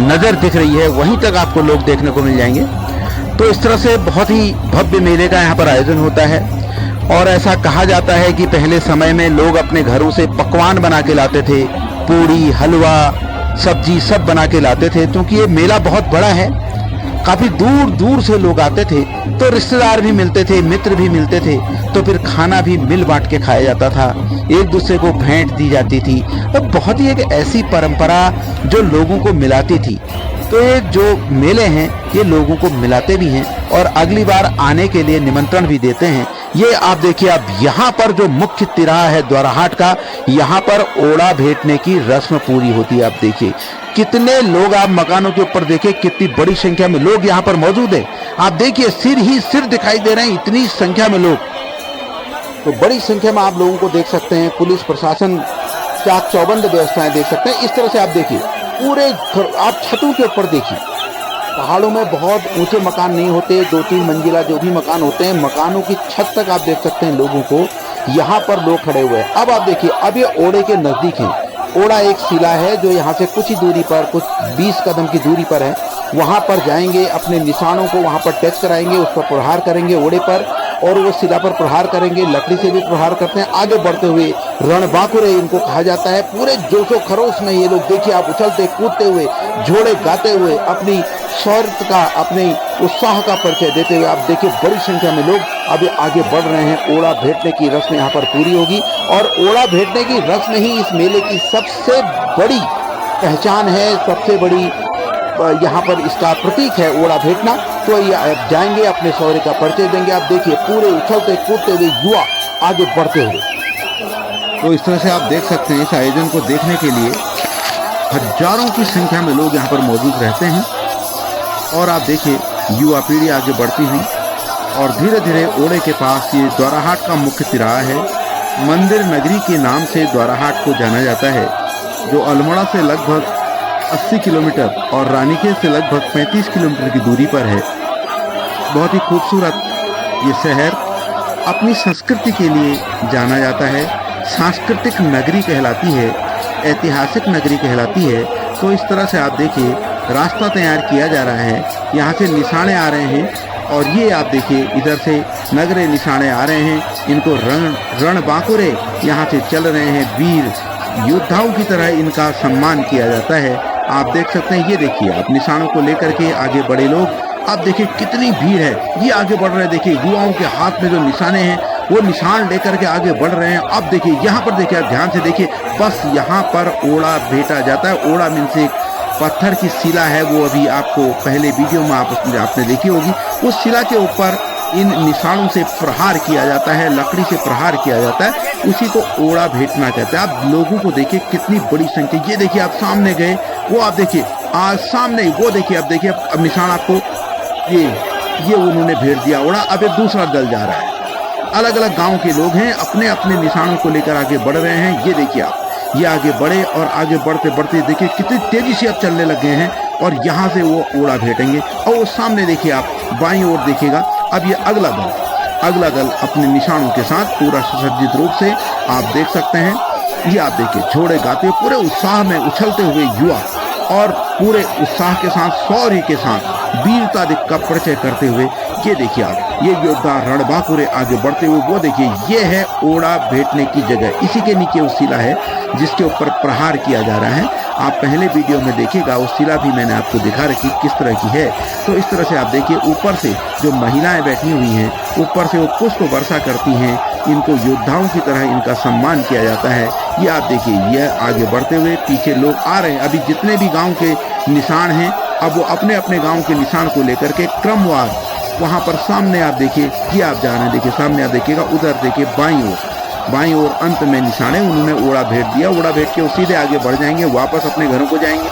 नजर दिख रही है वहीं तक आपको लोग देखने को मिल जाएंगे। तो इस तरह से बहुत ही भव्य मेले का यहाँ पर आयोजन होता है। और ऐसा कहा जाता है कि पहले समय में लोग अपने घरों से पकवान बना के लाते थे, पूड़ी, हलवा, सब्जी सब बना के लाते थे। क्योंकि ये मेला बहुत बड़ा है, काफी दूर दूर से लोग आते थे, तो रिश्तेदार भी मिलते थे, मित्र भी मिलते थे, तो फिर खाना भी मिल बांट के खाया जाता था, एक दूसरे को भेंट दी जाती थी। तो बहुत ही एक ऐसी परंपरा जो लोगों को मिलाती थी। तो ये जो मेले हैं ये लोगों को मिलाते भी हैं और अगली बार आने के लिए निमंत्रण भी देते हैं। ये आप देखिए, अब यहाँ पर जो मुख्य तिराहा है द्वाराहाट का, यहाँ पर ओड़ा भेंटने की रस्म पूरी होती है। आप देखिए कितने लोग, आप मकानों के ऊपर देखिए कितनी बड़ी संख्या में लोग यहाँ पर मौजूद हैं। आप देखिए सिर ही सिर दिखाई दे रहे हैं, इतनी संख्या में लोग। तो बड़ी संख्या में आप लोगों को देख सकते हैं, पुलिस प्रशासन चाक चौबंद व्यवस्थाएं देख सकते हैं। इस तरह से आप देखिए पूरे आप छतों के ऊपर देखिए, पहाड़ों में बहुत ऊंचे मकान नहीं होते, 2-3 मंजिला जो भी मकान होते हैं, मकानों की छत तक आप देख सकते हैं लोगों को। यहाँ पर लोग खड़े हुए हैं। अब आप देखिए, अब ये ओड़े के नजदीक है। ओड़ा एक शिला है जो यहाँ से कुछ ही दूरी पर, कुछ 20 कदम की दूरी पर है। वहाँ पर जाएंगे, अपने निशानों को वहाँ पर टच कराएंगे, उस पर प्रहार करेंगे ओड़े पर, और वो शिला पर प्रहार करेंगे, लकड़ी से भी प्रहार करते हैं। आगे बढ़ते हुए रणबांकुरे इनको कहा जाता है। पूरे जोशो खरोश में ये लोग देखिए आप उछलते कूदते हुए, जोड़े गाते हुए, अपनी शौर्य का, अपने उत्साह का परिचय देते हुए आप देखिए बड़ी संख्या में लोग अभी आगे बढ़ रहे हैं। ओड़ा भेंटने की रस्म यहाँ पर पूरी होगी और ओड़ा भेंटने की रस्म ही इस मेले की सबसे बड़ी पहचान है, सबसे बड़ी यहाँ पर इसका प्रतीक है ओड़ा भेंटना। तो ये आप जाएंगे, अपने शौर्य का परिचय देंगे। आप देखिए पूरे उछलते कूदते हुए युवा आगे बढ़ते हुए। तो इस तरह से आप देख सकते हैं इस आयोजन को देखने के लिए हजारों की संख्या में लोग यहाँ पर मौजूद रहते हैं। और आप देखिए युवा पीढ़ी आगे बढ़ती हुई और धीरे धीरे ओड़े के पास ये द्वाराहाट का मुख्य तिराहा है। मंदिर नगरी के नाम से द्वाराहाट को जाना जाता है, जो अल्मोड़ा से लगभग 80 किलोमीटर और रानीखेत से लगभग 35 किलोमीटर की दूरी पर है। बहुत ही खूबसूरत ये शहर अपनी संस्कृति के लिए जाना जाता है। सांस्कृतिक नगरी कहलाती है, ऐतिहासिक नगरी कहलाती है। तो इस तरह से आप देखिए रास्ता तैयार किया जा रहा है, यहाँ से निशाने आ रहे हैं और ये आप देखिए इधर से नगरे निशाने आ रहे हैं। इनको रणबांकुरे यहाँ से चल रहे हैं, वीर योद्धाओं की तरह इनका सम्मान किया जाता है। आप देख सकते हैं, ये देखिए आप निशानों को लेकर के आगे बढ़े लोग। आप देखिए कितनी भीड़ है, ये आगे बढ़ रहे हैं। देखिए युवाओं के हाथ में जो निशाने हैं वो निशान लेकर के आगे बढ़ रहे हैं। अब देखिए यहाँ पर देखिए, आप ध्यान से देखिए, बस यहाँ पर ओड़ा भेंटा जाता है। ओड़ा मीन्स एक पत्थर की शिला है, वो अभी आपको पहले वीडियो में आपने देखी होगी। उस शिला के ऊपर इन निशानों से प्रहार किया जाता है, लकड़ी से प्रहार किया जाता है, उसी को ओड़ा भेंटना कहते हैं। आप लोगों को देखिए कितनी बड़ी संख्या, ये देखिए आप सामने गए, वो आप देखिए आज सामने, वो देखिए आप देखिए अब निशान आपको ये उन्होंने भेज दिया ओड़ा। अब एक दूसरा दल जा रहा है, अलग अलग गांव के लोग हैं, अपने अपने निशानों को लेकर आगे बढ़ रहे हैं। ये देखिए आप, ये आगे बढ़े और आगे बढ़ते बढ़ते देखिए कितनी तेजी से अब चलने लग गए हैं और यहाँ से वो ओड़ा भेंटेंगे। और वो सामने देखिए आप बाईं ओर देखिएगा, अब ये अगला दल अपने निशानों के साथ पूरा सुसज्जित रूप से आप देख सकते हैं। ये आप देखिए झोड़े गाते पूरे उत्साह में उछलते हुए युवा और पूरे उत्साह के साथ, शौर्य के साथ, वीरता का परिचय करते हुए ये देखिए आप, ये योद्धा रणबांकुरे आगे बढ़ते हुए, वो देखिए ये है ओड़ा भेंटने की जगह। इसी के नीचे वो शिला है जिसके ऊपर प्रहार किया जा रहा है। आप पहले वीडियो में देखिएगा, वो शिला भी मैंने आपको दिखा रखी किस तरह की है। तो इस तरह से आप देखिए ऊपर से जो महिलाएं बैठी हुई हैं, ऊपर से वो पुष्प वर्षा करती हैं, इनको योद्धाओं की तरह इनका सम्मान किया जाता है। ये आप देखिए, यह आगे बढ़ते हुए पीछे लोग आ रहे हैं। अभी जितने भी गाँव के निशान हैं, अब वो अपने अपने गाँव के निशान को लेकर के क्रमवार वहाँ पर सामने आप देखिए, ये आप जा रहे हैं, देखिए सामने आप देखिएगा, उधर देखिए बाईं ओर अंत में निशाने उन्होंने ओड़ा भेंट दिया। ओड़ा भेंट के वो सीधे आगे बढ़ जाएंगे, वापस अपने घरों को जाएंगे,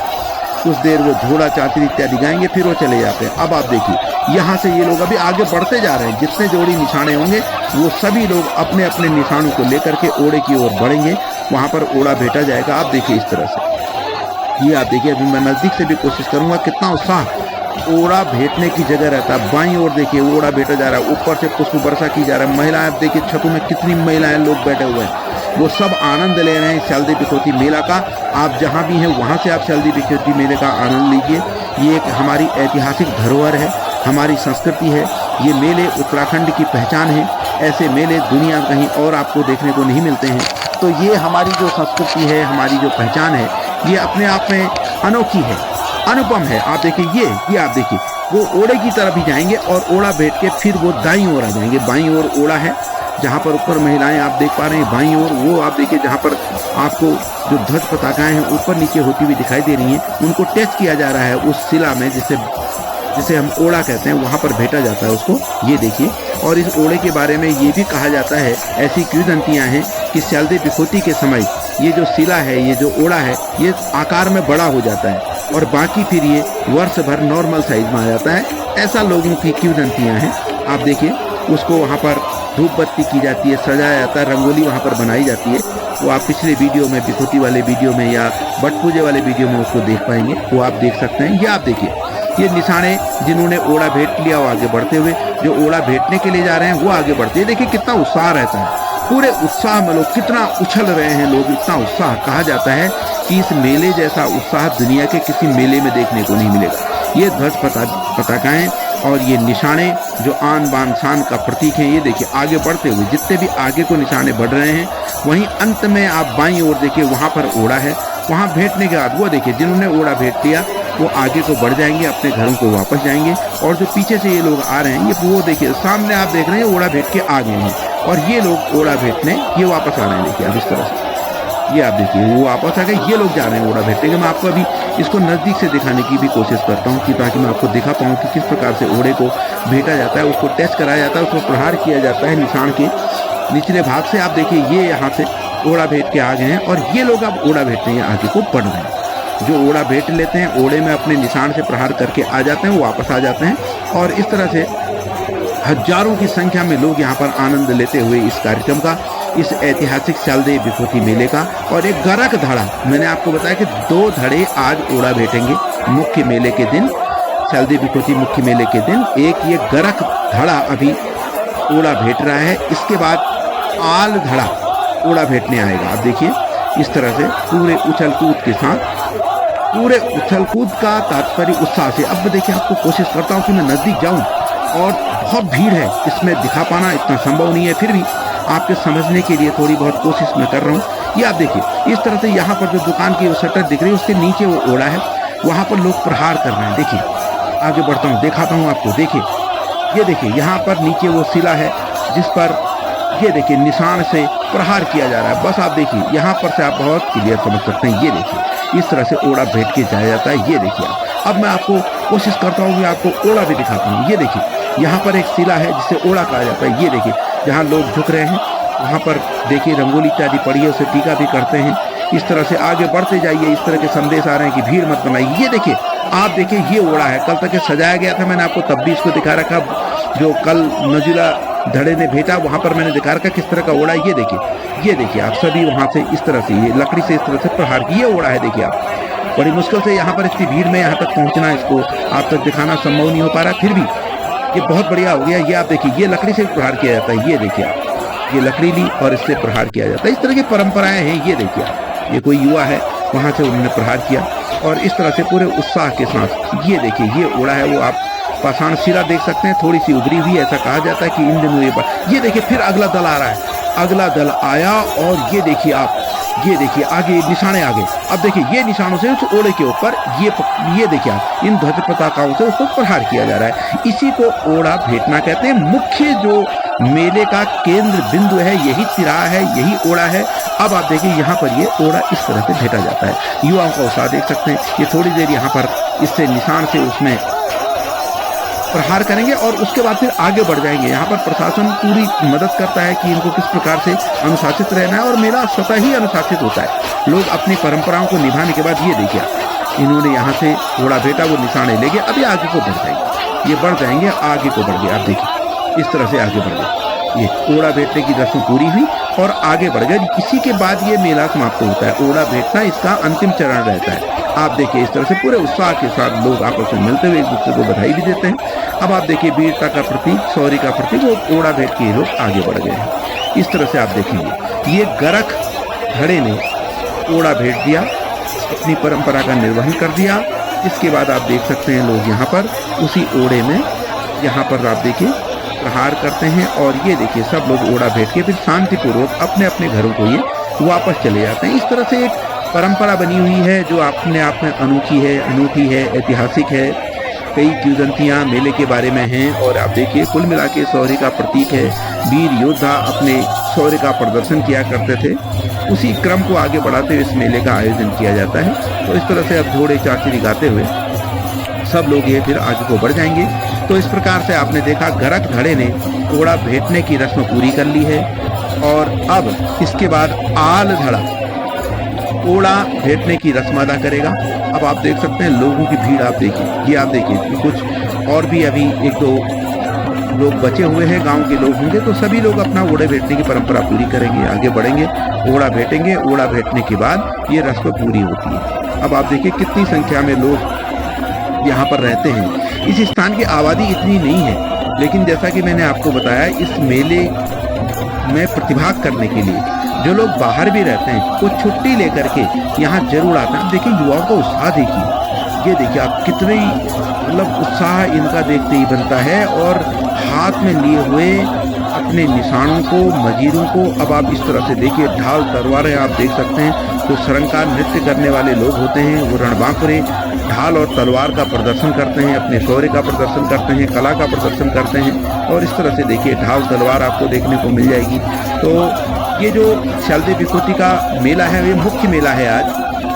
कुछ देर वो झोड़ा चाचरी इत्यादि गाएंगे, फिर वो चले जाते हैं। अब आप देखिए यहाँ से ये लोग अभी आगे बढ़ते जा रहे हैं, जितने जोड़ी निशाने होंगे वो सभी लोग अपने अपने निशानों को लेकर के ओड़े की ओर बढ़ेंगे, वहाँ पर ओड़ा भेंटा जाएगा। आप देखिए इस तरह से, ये आप देखिए, अभी मैं नज़दीक से भी कोशिश करूँगा, कितना उत्साह ओड़ा भेंटने की जगह रहता है। बाईं ओर देखिए ओड़ा भेंटा जा रहा है, ऊपर से पुष्प वर्षा की जा रहा है। महिलाएं आप देखिए, छतों में कितनी महिलाएं लोग बैठे हुए हैं, वो सब आनंद ले रहे हैं शलदी बिखोती मेला का। आप जहां भी हैं वहां से आप शलदी बिखोती मेले का आनंद लीजिए। ये एक हमारी ऐतिहासिक धरोहर है, हमारी संस्कृति है, ये मेले उत्तराखंड की पहचान है। ऐसे मेले दुनिया कहीं और आपको देखने को नहीं मिलते हैं। तो ये हमारी जो संस्कृति है, हमारी जो पहचान है, ये अपने आप में अनोखी है, अनुपम है। आप देखिए ये आप देखिए, वो ओड़े की तरफ ही जाएंगे और ओड़ा भेंट के फिर वो दाईं ओर आ जाएंगे। बाईं ओर ओड़ा है, जहाँ पर ऊपर महिलाएं आप देख पा रहे हैं, बाईं ओर वो आप देखिए जहाँ पर आपको जो ध्वज पताकाएं हैं ऊपर नीचे होती हुई दिखाई दे रही हैं, उनको टच किया जा रहा है उस शिला में, जिसे हम ओड़ा कहते हैं, वहाँ पर भेंटा जाता है उसको। ये देखिए, और इस ओड़े के बारे में ये भी कहा जाता है, ऐसी किंवदंतियाँ हैं कि शलदी बिखोती के समय ये जो शिला है, ये जो ओड़ा है, ये आकार में बड़ा हो जाता है और बाकी फिर ये वर्ष भर नॉर्मल साइज में आ जाता है। ऐसा लोगों की किंवदंतियाँ हैं। आप देखिए, उसको वहाँ पर धूप बत्ती की जाती है, सजाया जाता है, रंगोली वहाँ पर बनाई जाती है। वो आप पिछले वीडियो में, बिखोती वाले वीडियो में या बट पूजे वाले वीडियो में उसको देख पाएंगे, वो आप देख सकते हैं। ये आप देखिए, ये निशाने जिन्होंने ओड़ा भेंट लिया वो आगे बढ़ते हुए, जो ओड़ा भेंटने के लिए जा रहे हैं वो आगे बढ़ते हैं। देखिए कितना उत्साह रहता है, पूरे उत्साह में लोग कितना उछल रहे हैं, लोग इतना उत्साह। कहा जाता है कि इस मेले जैसा उत्साह दुनिया के किसी मेले में देखने को नहीं मिलेगा। ये ध्वज पताकाएं और ये निशाने जो आन बान शान का प्रतीक हैं, ये देखिए आगे बढ़ते हुए जितने भी आगे को निशाने बढ़ रहे हैं, वहीं अंत में आप बाईं ओर देखिए वहाँ पर ओड़ा है। वहाँ भेंटने के बाद वो देखिए जिन्होंने ओड़ा भेंट लिया वो आगे को बढ़ जाएंगे, अपने घरों को वापस जाएंगे। और जो पीछे से ये लोग आ रहे हैं, ये वो देखिए सामने आप देख रहे हैं ओड़ा भेंट के आ गए हैं, और ये लोग ओड़ा भेंटने ये वापस आ रहे हैं। देखिए अब इस तरह से ये आप देखिए वो वापस आ गए, ये लोग जा रहे हैं ओड़ा भेंटने के। मैं आपको अभी इसको नज़दीक से दिखाने की भी कोशिश करता हूँ कि ताकि मैं आपको दिखा पाऊँ कि किस प्रकार से ओड़े को भेंटा जाता है, उसको टेस्ट कराया जाता है, उसको प्रहार किया जाता है निशान के निचले भाग से। आप देखिए ये यहाँ से ओड़ा भेंट के आ गए हैं, और ये लोग अब ओड़ा भेंटने के आगे को बढ़ रहे हैं। जो ओड़ा भेंट लेते हैं, ओड़े में अपने निशान से प्रहार करके आ जाते हैं, वो वापस आ जाते हैं। और इस तरह से हजारों की संख्या में लोग यहाँ पर आनंद लेते हुए इस कार्यक्रम का, इस ऐतिहासिक शालदेय विभूति मेले का। और एक गरक धड़ा, मैंने आपको बताया कि 2 धड़े आज ओड़ा भेंटेंगे मुख्य मेले के दिन, शालदेय विभूति मुख्य मेले के दिन। एक ये गरक धड़ा अभी ओड़ा भेंट रहा है, इसके बाद आल धड़ा ओड़ा भेंटने आएगा। आप देखिए इस तरह से पूरे उछल कूद के साथ, पूरे उछल कूद का तात्पर्य उत्साह से। अब देखिए आपको कोशिश करता हूँ कि मैं नज़दीक जाऊँ, और बहुत भीड़ है, इसमें दिखा पाना इतना संभव नहीं है, फिर भी आपके समझने के लिए थोड़ी बहुत कोशिश मैं कर रहा हूँ। ये आप देखिए इस तरह से यहाँ पर जो दुकान की शटर दिख रही है उसके नीचे वो ओड़ा है, वहाँ पर लोग प्रहार कर रहे हैं। देखिए आगे बढ़ता हूँ, दिखाता हूँ आपको। देखिए ये देखिए यहाँ पर नीचे वो शिला है जिस पर ये देखिए निशान से प्रहार किया जा रहा है। बस आप देखिए यहाँ पर से आप बहुत क्लियर समझ सकते हैं। ये देखिए इस तरह से ओड़ा भेंट के जाया जाता है। ये देखिए अब मैं आपको कोशिश करता हूँ कि आपको ओड़ा भी दिखाता हूँ। ये देखिए यहाँ पर एक शिला है जिसे ओड़ा कहा जाता है। ये देखिए जहाँ लोग झुक रहे हैं, वहाँ पर देखिए रंगोली इत्यादि पड़ी है, उसे टीका भी करते हैं। इस तरह से आगे बढ़ते जाइए, इस तरह के संदेश आ रहे हैं कि भीड़ मत बनाइए। ये देखिए आप देखिए ये ओड़ा है, कल तक ये सजाया गया था, मैंने आपको तब भी इसको दिखा रखा। जो कल नजुला धड़े ने भेंटा वहाँ पर मैंने दिखा रखा किस तरह का ओड़ा है। ये देखिए आप सभी वहाँ से इस तरह से ये लकड़ी से इस तरह से प्रहार की ये ओड़ा है। देखिए आप बड़ी मुश्किल से यहाँ पर इतनी भीड़ में यहाँ तक पहुँचना, इसको आप तक दिखाना संभव नहीं हो पा रहा, फिर भी ये बहुत बढ़िया हो गया। ये आप देखिए ये लकड़ी से प्रहार किया जाता है। ये देखिए आप ये लकड़ी ली और इससे प्रहार किया जाता है। इस तरह की परंपराएं हैं। ये देखिए आप ये कोई युवा है, वहाँ से उन्होंने प्रहार किया, और इस तरह से पूरे उत्साह के साथ ये देखिए ये ओड़ा है। वो आप पाषाण शिला देख सकते हैं, थोड़ी सी उभरी हुई, ऐसा कहा जाता है कि इन दिनों ये देखिए फिर अगला दल आ रहा है। अगला दल आया और ये देखिए आप ये देखिए आगे निशाने आ गए। अब देखिए ये निशानों से उस ओड़े के ऊपर ये देखिए आप इन ध्वज पताकाओं से उसको प्रहार किया जा रहा है। इसी को ओड़ा भेंटना कहते हैं। मुख्य जो मेले का केंद्र बिंदु है यही तिराहा है, यही ओड़ा है। अब आप देखिए यहाँ पर ये ओड़ा इस तरह से भेंटा जाता है। युवाओं का उत्साह देख सकते हैं। ये थोड़ी देर यहाँ पर इससे निशान से उसमें प्रहार करेंगे और उसके बाद फिर आगे बढ़ जाएंगे। यहाँ पर प्रशासन पूरी मदद करता है कि इनको किस प्रकार से अनुशासित रहना है, और मेला स्वतः ही अनुशासित होता है। लोग अपनी परंपराओं को निभाने के बाद ये देखिए इन्होंने यहाँ से ओड़ा भेंटा, वो निशाने लेके अभी आगे को बढ़ जाएंगे। ये बढ़ जाएंगे, आगे को बढ़ गए। आप देखिए इस तरह से आगे बढ़ गए। ये ओड़ा भेंटने की रस्म पूरी हुई और आगे बढ़ गए। इसी के बाद ये मेला समाप्त होता है। ओड़ा भेंटना इसका अंतिम चरण रहता है। आप देखिए इस तरह से पूरे उत्साह के साथ लोग आपस में मिलते हुए एक दूसरे को बधाई भी देते हैं। अब आप देखिए वीरता का प्रतीक, शौर्य का प्रतीक, वो ओड़ा भेंट के लोग आगे बढ़ गए हैं। इस तरह से आप देखेंगे ये गरख धड़े ने ओड़ा भेंट दिया, अपनी परंपरा का निर्वहन कर दिया। इसके बाद आप देख सकते हैं लोग यहाँ पर उसी ओड़े में यहाँ पर आप देखिए प्रहार करते हैं, और ये देखिए सब लोग ओड़ा भेंट के फिर शांतिपूर्वक अपने अपने घरों को ये वापस चले जाते हैं। इस तरह से एक परंपरा बनी हुई है जो अपने आप में अनोखी है, ऐतिहासिक है। कई किंवदंतियां मेले के बारे में हैं, और आप देखिए कुल मिला के शौर्य का प्रतीक है। वीर योद्धा अपने शौर्य का प्रदर्शन किया करते थे। उसी क्रम को आगे बढ़ाते हुए इस मेले का आयोजन किया जाता है। तो इस तरह से अब घोड़े चाचरी गाते हुए सब लोग ये फिर आगे को बढ़ जाएंगे। तो इस प्रकार से आपने देखा गरख धड़े ने ओड़ा भेंटने की रस्म पूरी कर ली है, और अब इसके बाद आल धड़ा ओड़ा भेंटने की रस्म अदा करेगा। अब आप देख सकते हैं लोगों की भीड़, आप देखिए ये आप देखिए कुछ और भी अभी 1-2 लोग बचे हुए हैं, गांव के लोग होंगे। तो सभी लोग अपना ओड़े भेंटने की परंपरा पूरी करेंगे, आगे बढ़ेंगे, ओड़ा भेंटेंगे। ओड़ा भेंटने के बाद ये रस्म पूरी होती है। अब आप देखिए कितनी संख्या में लोग यहाँ पर रहते हैं। इस स्थान की आबादी इतनी नहीं है, लेकिन जैसा कि मैंने आपको बताया इस मेले में प्रतिभाग करने के लिए जो लोग बाहर भी रहते हैं वो छुट्टी लेकर के यहाँ जरूर आते हैं। देखिए युवाओं का उत्साह देखिए, ये देखिए आप कितनी मतलब उत्साह इनका देखते ही बनता है। और हाथ में लिए हुए अपने निशानों को, मजीरों को, अब आप इस तरह से देखिए, ढाल तलवारें आप देख सकते हैं। जो सरंकार नृत्य करने वाले लोग होते हैं वो रणबांकुरे ढाल और तलवार का प्रदर्शन करते हैं, अपने शौर्य का प्रदर्शन करते हैं, कला का प्रदर्शन करते हैं। और इस तरह से देखिए ढाल तलवार आपको देखने को मिल जाएगी। तो ये जो शलदे विभूति का मेला है, ये मुख्य मेला है आज,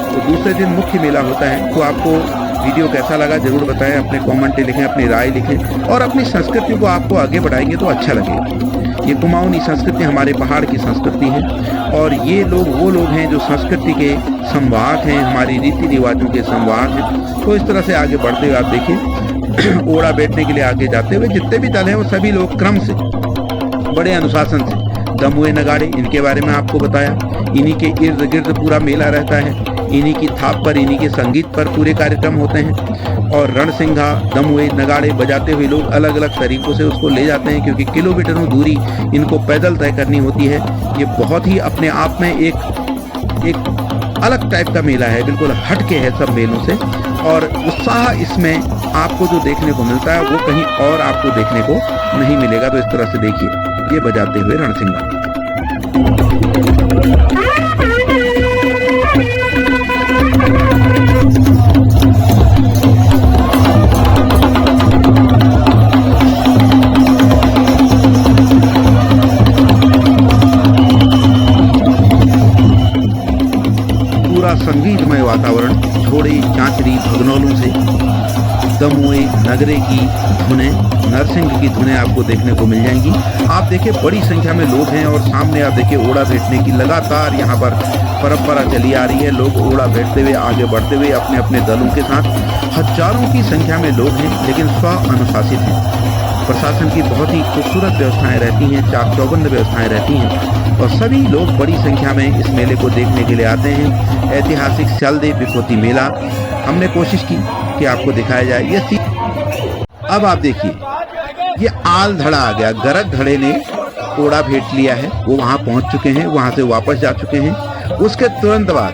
तो दूसरे दिन मुख्य मेला होता है। तो आपको वीडियो कैसा लगा जरूर बताएं, अपने कमेंट लिखें, अपनी राय लिखें और अपनी संस्कृति को आपको आगे बढ़ाएंगे तो अच्छा लगेगा। ये कुमाऊनी संस्कृति हमारे पहाड़ की संस्कृति है और ये लोग वो लोग हैं जो संस्कृति के संवाहक हैं, हमारी रीति रिवाजों के संवाहक हैं। तो इस तरह से आगे बढ़ते हुए आप देखिए ओड़ा बैठने के लिए आगे जाते हुए जितने भी दल हैं वो सभी लोग क्रम से, बड़े अनुशासन से, दमुए नगाड़े इनके बारे में आपको बताया, इन्हीं के इर्द गिर्द पूरा मेला रहता है, इन्हीं की थाप पर, इन्हीं के संगीत पर पूरे कार्यक्रम होते हैं। और रणसिंघा, दमुए, नगाड़े बजाते हुए लोग अलग अलग तरीकों से उसको ले जाते हैं, क्योंकि किलोमीटरों दूरी इनको पैदल तय करनी होती है। ये बहुत ही अपने आप में एक अलग टाइप का मेला है, बिल्कुल हटके है सब मेलों से। और उत्साह इसमें आपको जो देखने को मिलता है वो कहीं और आपको देखने को नहीं मिलेगा। तो इस तरह से देखिए ये बजाते हुए रणसिंघा। पूरा संगीतमय वातावरण, झोड़े, चांचरी, भगनौलों से दमुए, नगरे की धुनें, नरसिंह की धुनें आपको देखने को मिल जाएंगी। आप देखिए बड़ी संख्या में लोग हैं और सामने आप देखिए ओड़ा बैठने की लगातार यहाँ पर परंपरा चली आ रही है। लोग ओड़ा बैठते हुए आगे बढ़ते हुए अपने अपने दलों के साथ, हजारों की संख्या में लोग हैं लेकिन स्व अनुशासित हैं। प्रशासन की बहुत ही खूबसूरत व्यवस्थाएं रहती हैं, चाक चौबंद व्यवस्थाएं रहती हैं और सभी लोग बड़ी संख्या में इस मेले को देखने के लिए आते हैं। ऐतिहासिक शलदे विभूति मेला हमने कोशिश की कि आपको दिखाया जाए। ये अब आप देखिए ये आल धड़ा आ गया, गरग धड़े ने ओड़ा भेंट लिया है, वो वहां पहुंच चुके हैं, वहां से वापस जा चुके हैं। उसके तुरंत बाद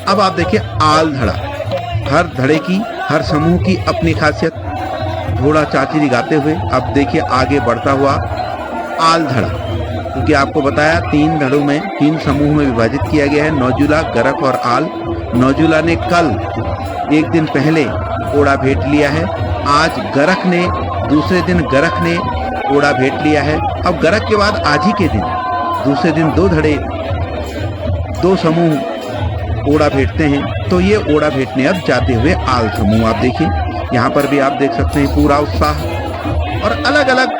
अब आप देखिए आल धड़ा, हर धड़े की, हर समूह की अपनी खासियत। घोड़ा चाचरी गाते हुए अब देखिए आगे बढ़ता हुआ आल धड़ा, क्योंकि आपको बताया 3 धड़ों में, 3 समूह में विभाजित किया गया है, नौजुला, गरख और आल। नौजुला ने कल एक दिन पहले ओड़ा भेंट लिया है, आज गरख ने, दूसरे दिन गरख ने ओड़ा भेंट लिया है। अब गरख के बाद आज ही के दिन दूसरे दिन 2 धड़े, 2 समूह ओड़ा भेंटते हैं। तो ये ओड़ा भेंटने अब जाते हुए आल समूह आप देखिए, यहाँ पर भी आप देख सकते हैं पूरा उत्साह। और अलग अलग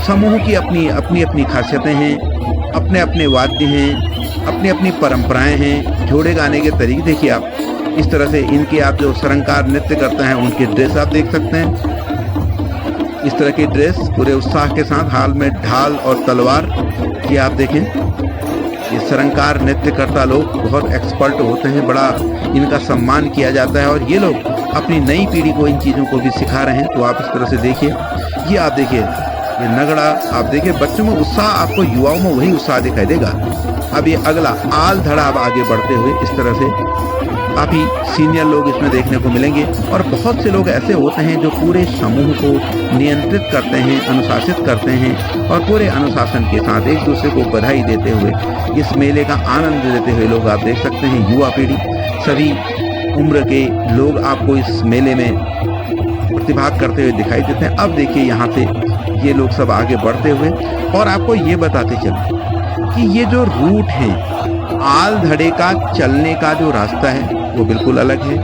समूह की अपनी अपनी अपनी खासियतें हैं, अपने अपने वाद्य हैं, अपनी अपनी परंपराएं हैं, जोड़े गाने के तरीके देखिए आप। इस तरह से इनके आप जो सरंकार नृत्य करते हैं उनकी ड्रेस आप देख सकते हैं, इस तरह की ड्रेस पूरे उत्साह के साथ, हाल में ढाल और तलवार। ये आप देखें, ये सरंकार नृत्य करता लोग बहुत एक्सपर्ट होते हैं, बड़ा इनका सम्मान किया जाता है और ये लोग अपनी नई पीढ़ी को इन चीज़ों को भी सिखा रहे हैं। तो आप इस तरह से देखिए, ये आप देखिए, ये नगड़ा आप देखिए, बच्चों में उत्साह, आपको युवाओं में वही उत्साह दिखाई देगा। अब ये अगला आल धड़ा अब आगे बढ़ते हुए इस तरह से काफ़ी सीनियर लोग इसमें देखने को मिलेंगे। और बहुत से लोग ऐसे होते हैं जो पूरे समूह को नियंत्रित करते हैं, अनुशासित करते हैं और पूरे अनुशासन के साथ एक दूसरे को बधाई देते हुए इस मेले का आनंद लेते हुए लोग आप देख सकते हैं। युवा पीढ़ी, सभी उम्र के लोग आपको इस मेले में प्रतिभाग करते हुए दिखाई देते हैं। अब देखिए यहाँ से ये लोग सब आगे बढ़ते हुए और आपको ये बताते चले कि ये जो रूट है, आल धड़े का चलने का जो रास्ता है वो बिल्कुल अलग है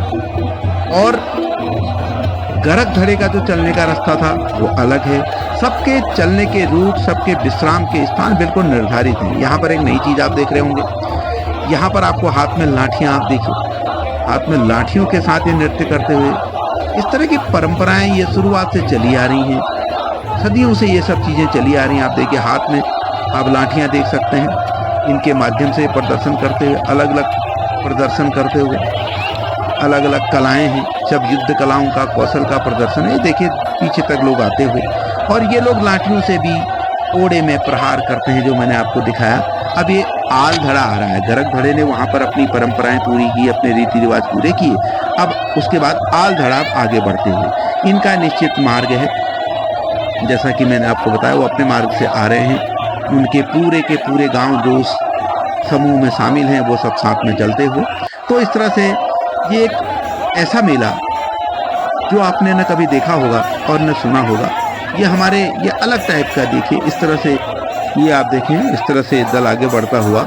और गरख धड़े का जो चलने का रास्ता था वो अलग है। सबके चलने के रूट, सबके विश्राम के स्थान बिल्कुल निर्धारित हैं। यहाँ पर एक नई चीज़ आप देख रहे होंगे, यहाँ पर आपको हाथ में लाठियाँ आप देखिए, हाथ में लाठियों के साथ ये नृत्य करते हुए, इस तरह की परंपराएं ये शुरुआत से चली आ रही हैं, सदियों से ये सब चीज़ें चली आ रही हैं। आप देखिए हाथ में आप लाठियाँ देख सकते हैं, इनके माध्यम से प्रदर्शन करते हुए, अलग अलग प्रदर्शन करते हुए, अलग अलग कलाएं हैं, सब युद्ध कलाओं का, कौशल का प्रदर्शन है। देखिए पीछे तक लोग आते हुए और ये लोग लाठियों से भी ओड़े में प्रहार करते हैं, जो मैंने आपको दिखाया। अब ये आल धड़ा आ रहा है। गरक धड़े ने वहाँ पर अपनी परंपराएं पूरी की, अपने रीति रिवाज पूरे किए। अब उसके बाद आल धड़ा आगे बढ़ते हुए इनका निश्चित मार्ग है, जैसा कि मैंने आपको बताया, वो अपने मार्ग से आ रहे हैं। उनके पूरे के पूरे गांव जो उस समूह में शामिल हैं वो सब साथ में चलते हुए। तो इस तरह से ये एक ऐसा मेला जो आपने न कभी देखा होगा और न सुना होगा। ये अलग टाइप का, देखिए इस तरह से, ये आप देखें इस तरह से दल आगे बढ़ता हुआ,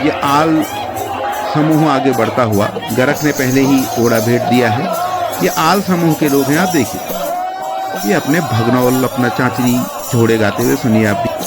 ये आल समूह आगे बढ़ता हुआ। गरक ने पहले ही ओड़ा भेंट दिया है। ये आल समूह के लोग हैं, आप देखिए, ये अपने भगनौल, अपना चांचरी झोड़े गाते हुए सुनिए आप भी।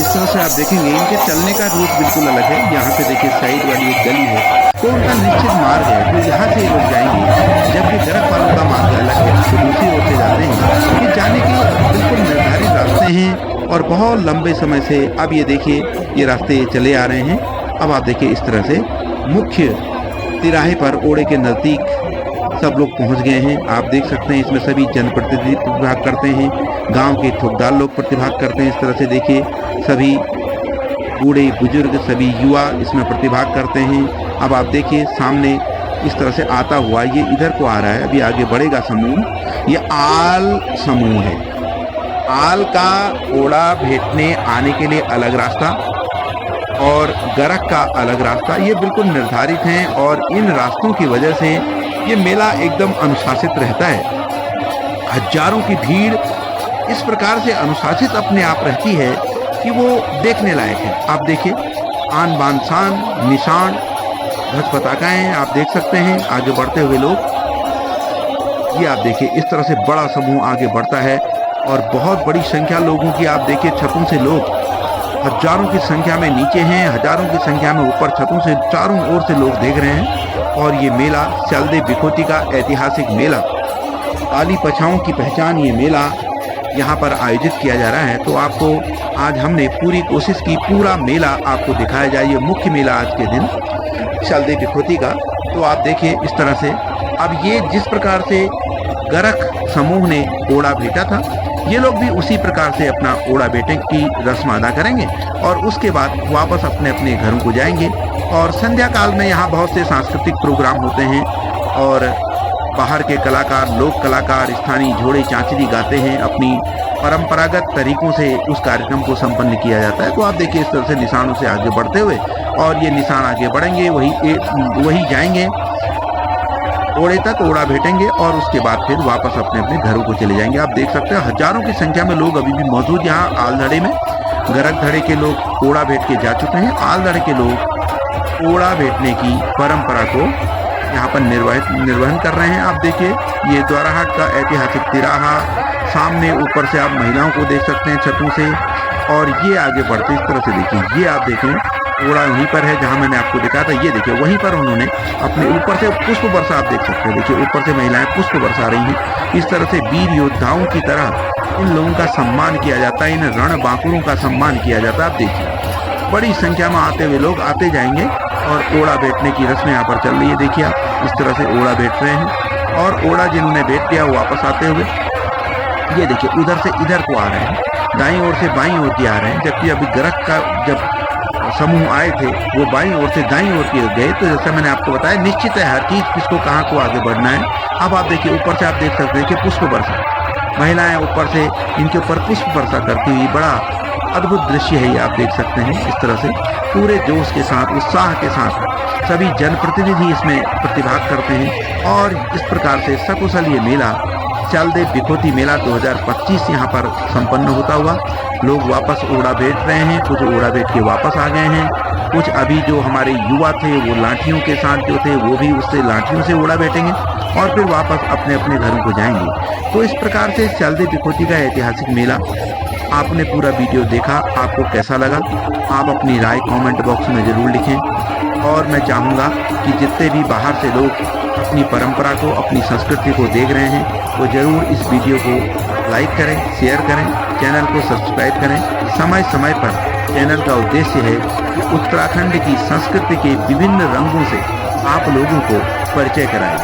इस तरह से आप देखेंगे इनके चलने का रूट बिल्कुल अलग है। यहाँ पे देखिए साइड वाली एक गली है, तो उनका निश्चित मार्ग है, तो यहाँ से लोग जाएंगे। जबकि गरक वालों का मार्ग अलग है, तो दूसरी ओर से जाते हैं। ये जाने के बिल्कुल निर्धारित रास्ते हैं और बहुत लंबे समय से अब ये देखिए ये रास्ते चले आ रहे हैं। अब आप देखिए इस तरह से मुख्य तिराहे पर ओड़े के नज़दीक सब लोग पहुंच गए हैं। आप देख सकते हैं इसमें सभी जनप्रतिनिधि प्रतिभाग करते हैं, गांव के ठोकदार लोग प्रतिभाग करते हैं। इस तरह से देखिए सभी बूढ़े बुजुर्ग, सभी युवा इसमें प्रतिभाग करते हैं। अब आप देखिए सामने इस तरह से आता हुआ ये इधर को आ रहा है, अभी आगे बढ़ेगा समूह। ये आल समूह है। आल का ओड़ा भेंटने आने के लिए अलग रास्ता और गरक का अलग रास्ता, ये बिल्कुल निर्धारित हैं और इन रास्तों की वजह से ये मेला एकदम अनुशासित रहता है। हजारों की भीड़ इस प्रकार से अनुशासित अपने आप रहती है कि वो देखने लायक है। आप देखिए आन बान शान, निशान, ध्वज पताकाएं आप देख सकते हैं। आगे बढ़ते हुए लोग, ये आप देखिए इस तरह से बड़ा समूह आगे बढ़ता है और बहुत बड़ी संख्या लोगों की, आप देखिए छतों से लोग हजारों की संख्या में नीचे हैं, हजारों की संख्या में ऊपर छतों से चारों ओर से लोग देख रहे हैं। और ये मेला चलदे बिखोती का ऐतिहासिक मेला, काली पछाओं की पहचान, ये मेला यहाँ पर आयोजित किया जा रहा है। तो आपको आज हमने पूरी कोशिश की पूरा मेला आपको दिखाया जाए। ये मुख्य मेला आज के दिन चलदे बिखोती का। तो आप देखिए इस तरह से अब ये जिस प्रकार से गरक समूह ने ओड़ा भेटा था, ये लोग भी उसी प्रकार से अपना ओड़ा बेटे की रस्म अदा करेंगे और उसके बाद वापस अपने अपने घरों को जाएंगे। और संध्या काल में यहाँ बहुत से सांस्कृतिक प्रोग्राम होते हैं और बाहर के कलाकार, लोक कलाकार स्थानीय झोड़े चांचरी गाते हैं। अपनी परंपरागत तरीकों से उस कार्यक्रम को संपन्न किया जाता है। तो आप देखिए इस तरह से निशानों से आगे बढ़ते हुए, और ये निशान आगे बढ़ेंगे, वही जाएंगे ओड़े तक, ओड़ा भेटेंगे और उसके बाद फिर वापस अपने अपने घरों को चले जाएंगे। आप देख सकते हैं हजारों की संख्या में लोग अभी भी मौजूद यहाँ आलधड़े में। गरक धड़े के लोग ओड़ा भेट के जा चुके हैं, आलधड़े के लोग ओड़ा भेटने की परंपरा को यहाँ पर निर्वहन कर रहे हैं। आप देखिए ये द्वाराहाट का ऐतिहासिक तिराहा, सामने ऊपर से आप महिलाओं को देख सकते हैं छतों से, और ये आगे बढ़ते इस तरह से देखिए, ये आप देखें ओड़ा वहीं पर है जहाँ मैंने आपको दिखाया था। ये देखिए वहीं पर उन्होंने अपने ऊपर से पुष्प वर्षा आप देख सकते हैं। देखिए ऊपर से महिलाएं पुष्प बरसा रही हैं। इस तरह से वीर योद्धाओं की तरह इन लोगों का सम्मान किया जाता है, इन रण बांकुरों का सम्मान किया जाता है। आप देखिए बड़ी संख्या में आते हुए लोग आते जाएंगे और ओड़ा बैठने की रस्म यहाँ पर चल रही है। देखिए आप इस तरह से ओड़ा बैठ रहे हैं और ओड़ा जिन्होंने बैठ दिया वो वापस आते हुए, ये देखिए उधर से इधर को आ रहे हैं, दाईं ओर से बाईं ओर की आ रहे हैं। जबकि अभी गरक का जब समूह आए थे वो बाईं ओर से दाईं ओर की गए। तो जैसा मैंने आपको बताया निश्चित है हर चीज किसको कहाँ को आगे बढ़ना है। अब आप देखिए ऊपर से आप देख सकते हैं कि पुष्प वर्षा, महिलाएं ऊपर से इनके ऊपर पुष्प वर्षा करती हुई, बड़ा अद्भुत दृश्य है ये आप देख सकते हैं। इस तरह से पूरे जोश के साथ, उत्साह के साथ सभी जनप्रतिनिधि इसमें प्रतिभाग करते हैं और इस प्रकार से सकुशल ये मेला चलदे बिखोती मेला 2025 यहाँ पर संपन्न होता हुआ। लोग वापस ओड़ा बैठ रहे हैं, कुछ ओड़ा बैठ के वापस आ गए हैं कुछ अभी जो हमारे युवा थे वो लाठियों के साथ जो थे वो भी उससे लाठियों से ओड़ा बैठेंगे और फिर वापस अपने अपने घरों को जाएंगे। तो इस प्रकार से चलदे बिखोती का ऐतिहासिक मेला। आपने पूरा वीडियो देखा, आपको कैसा लगा? आप अपनी राय कमेंट बॉक्स में ज़रूर लिखें। और मैं चाहूँगा कि जितने भी बाहर से लोग अपनी परंपरा को, अपनी संस्कृति को देख रहे हैं वो ज़रूर इस वीडियो को लाइक करें, शेयर करें, चैनल को सब्सक्राइब करें। समय समय पर चैनल का उद्देश्य है कि उत्तराखंड की संस्कृति के विभिन्न रंगों से आप लोगों को परिचय कराएं।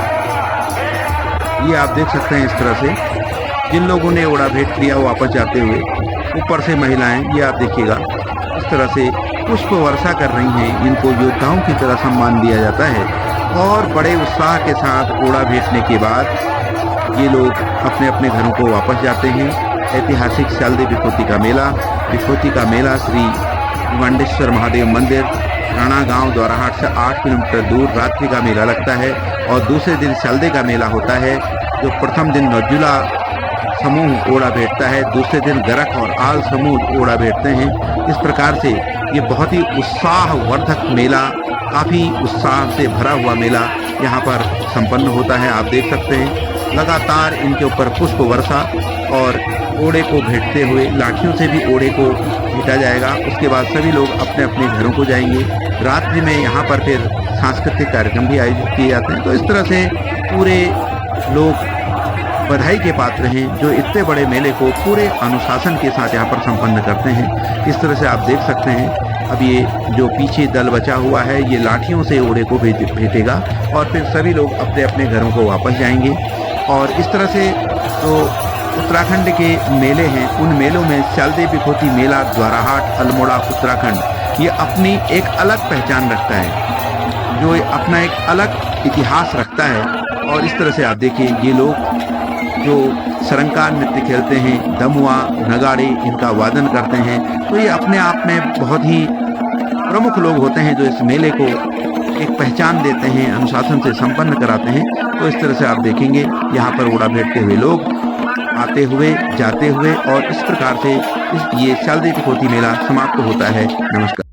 ये आप देख सकते हैं इस तरह से जिन लोगों ने ओड़ा भेंट किया वो वापस जाते हुए, ऊपर से महिलाएं, ये आप देखिएगा इस तरह से पुष्प वर्षा कर रही हैं। इनको योद्धाओं की तरह सम्मान दिया जाता है और बड़े उत्साह के साथ ओड़ा भेंटने के बाद ये लोग अपने अपने घरों को वापस जाते हैं। ऐतिहासिक चलदे बिखोती का मेला श्री मंडेश्वर महादेव मंदिर, राणा गांव, द्वाराहाट से 8 किलोमीटर दूर रात्रि का मेला लगता है। और दूसरे दिन चलदे का मेला होता है, जो प्रथम दिन नौजुला समूह ओड़ा भेंटता है, दूसरे दिन गरख और आल समूह ओड़ा भेंटते हैं। इस प्रकार से ये बहुत ही उत्साहवर्धक मेला, काफ़ी उत्साह से भरा हुआ मेला यहाँ पर संपन्न होता है। आप देख सकते हैं लगातार इनके ऊपर पुष्प वर्षा और ओड़े को भेंटते हुए, लाठियों से भी ओड़े को भेंटा जाएगा। उसके बाद सभी लोग अपने अपने घरों को जाएंगे। रात्रि में यहाँ पर फिर सांस्कृतिक कार्यक्रम भी आयोजित किए जाते हैं। तो इस तरह से पूरे लोग बधाई के पात्र हैं जो इतने बड़े मेले को पूरे अनुशासन के साथ यहाँ पर संपन्न करते हैं। इस तरह से आप देख सकते हैं अब ये जो पीछे दल बचा हुआ है ये लाठियों से ओड़े को भेंटेगा और फिर सभी लोग अपने अपने घरों को वापस जाएंगे। और इस तरह से जो उत्तराखंड के मेले हैं उन मेलों में चलदे बिखोती मेला द्वाराहाट अल्मोड़ा उत्तराखंड ये अपनी एक अलग पहचान रखता है, जो अपना एक अलग इतिहास रखता है। और इस तरह से आप देखिए ये लोग जो सरंगा नृत्य खेलते हैं, दमुआ, नगाड़े इनका वादन करते हैं, तो ये अपने आप में बहुत ही प्रमुख लोग होते हैं जो इस मेले को एक पहचान देते हैं, अनुशासन से संपन्न कराते हैं। तो इस तरह से आप देखेंगे यहाँ पर ओड़ा भेंटते हुए लोग आते हुए जाते हुए और इस प्रकार से ये चलदे बिखोती मेला समाप्त होता है। नमस्कार।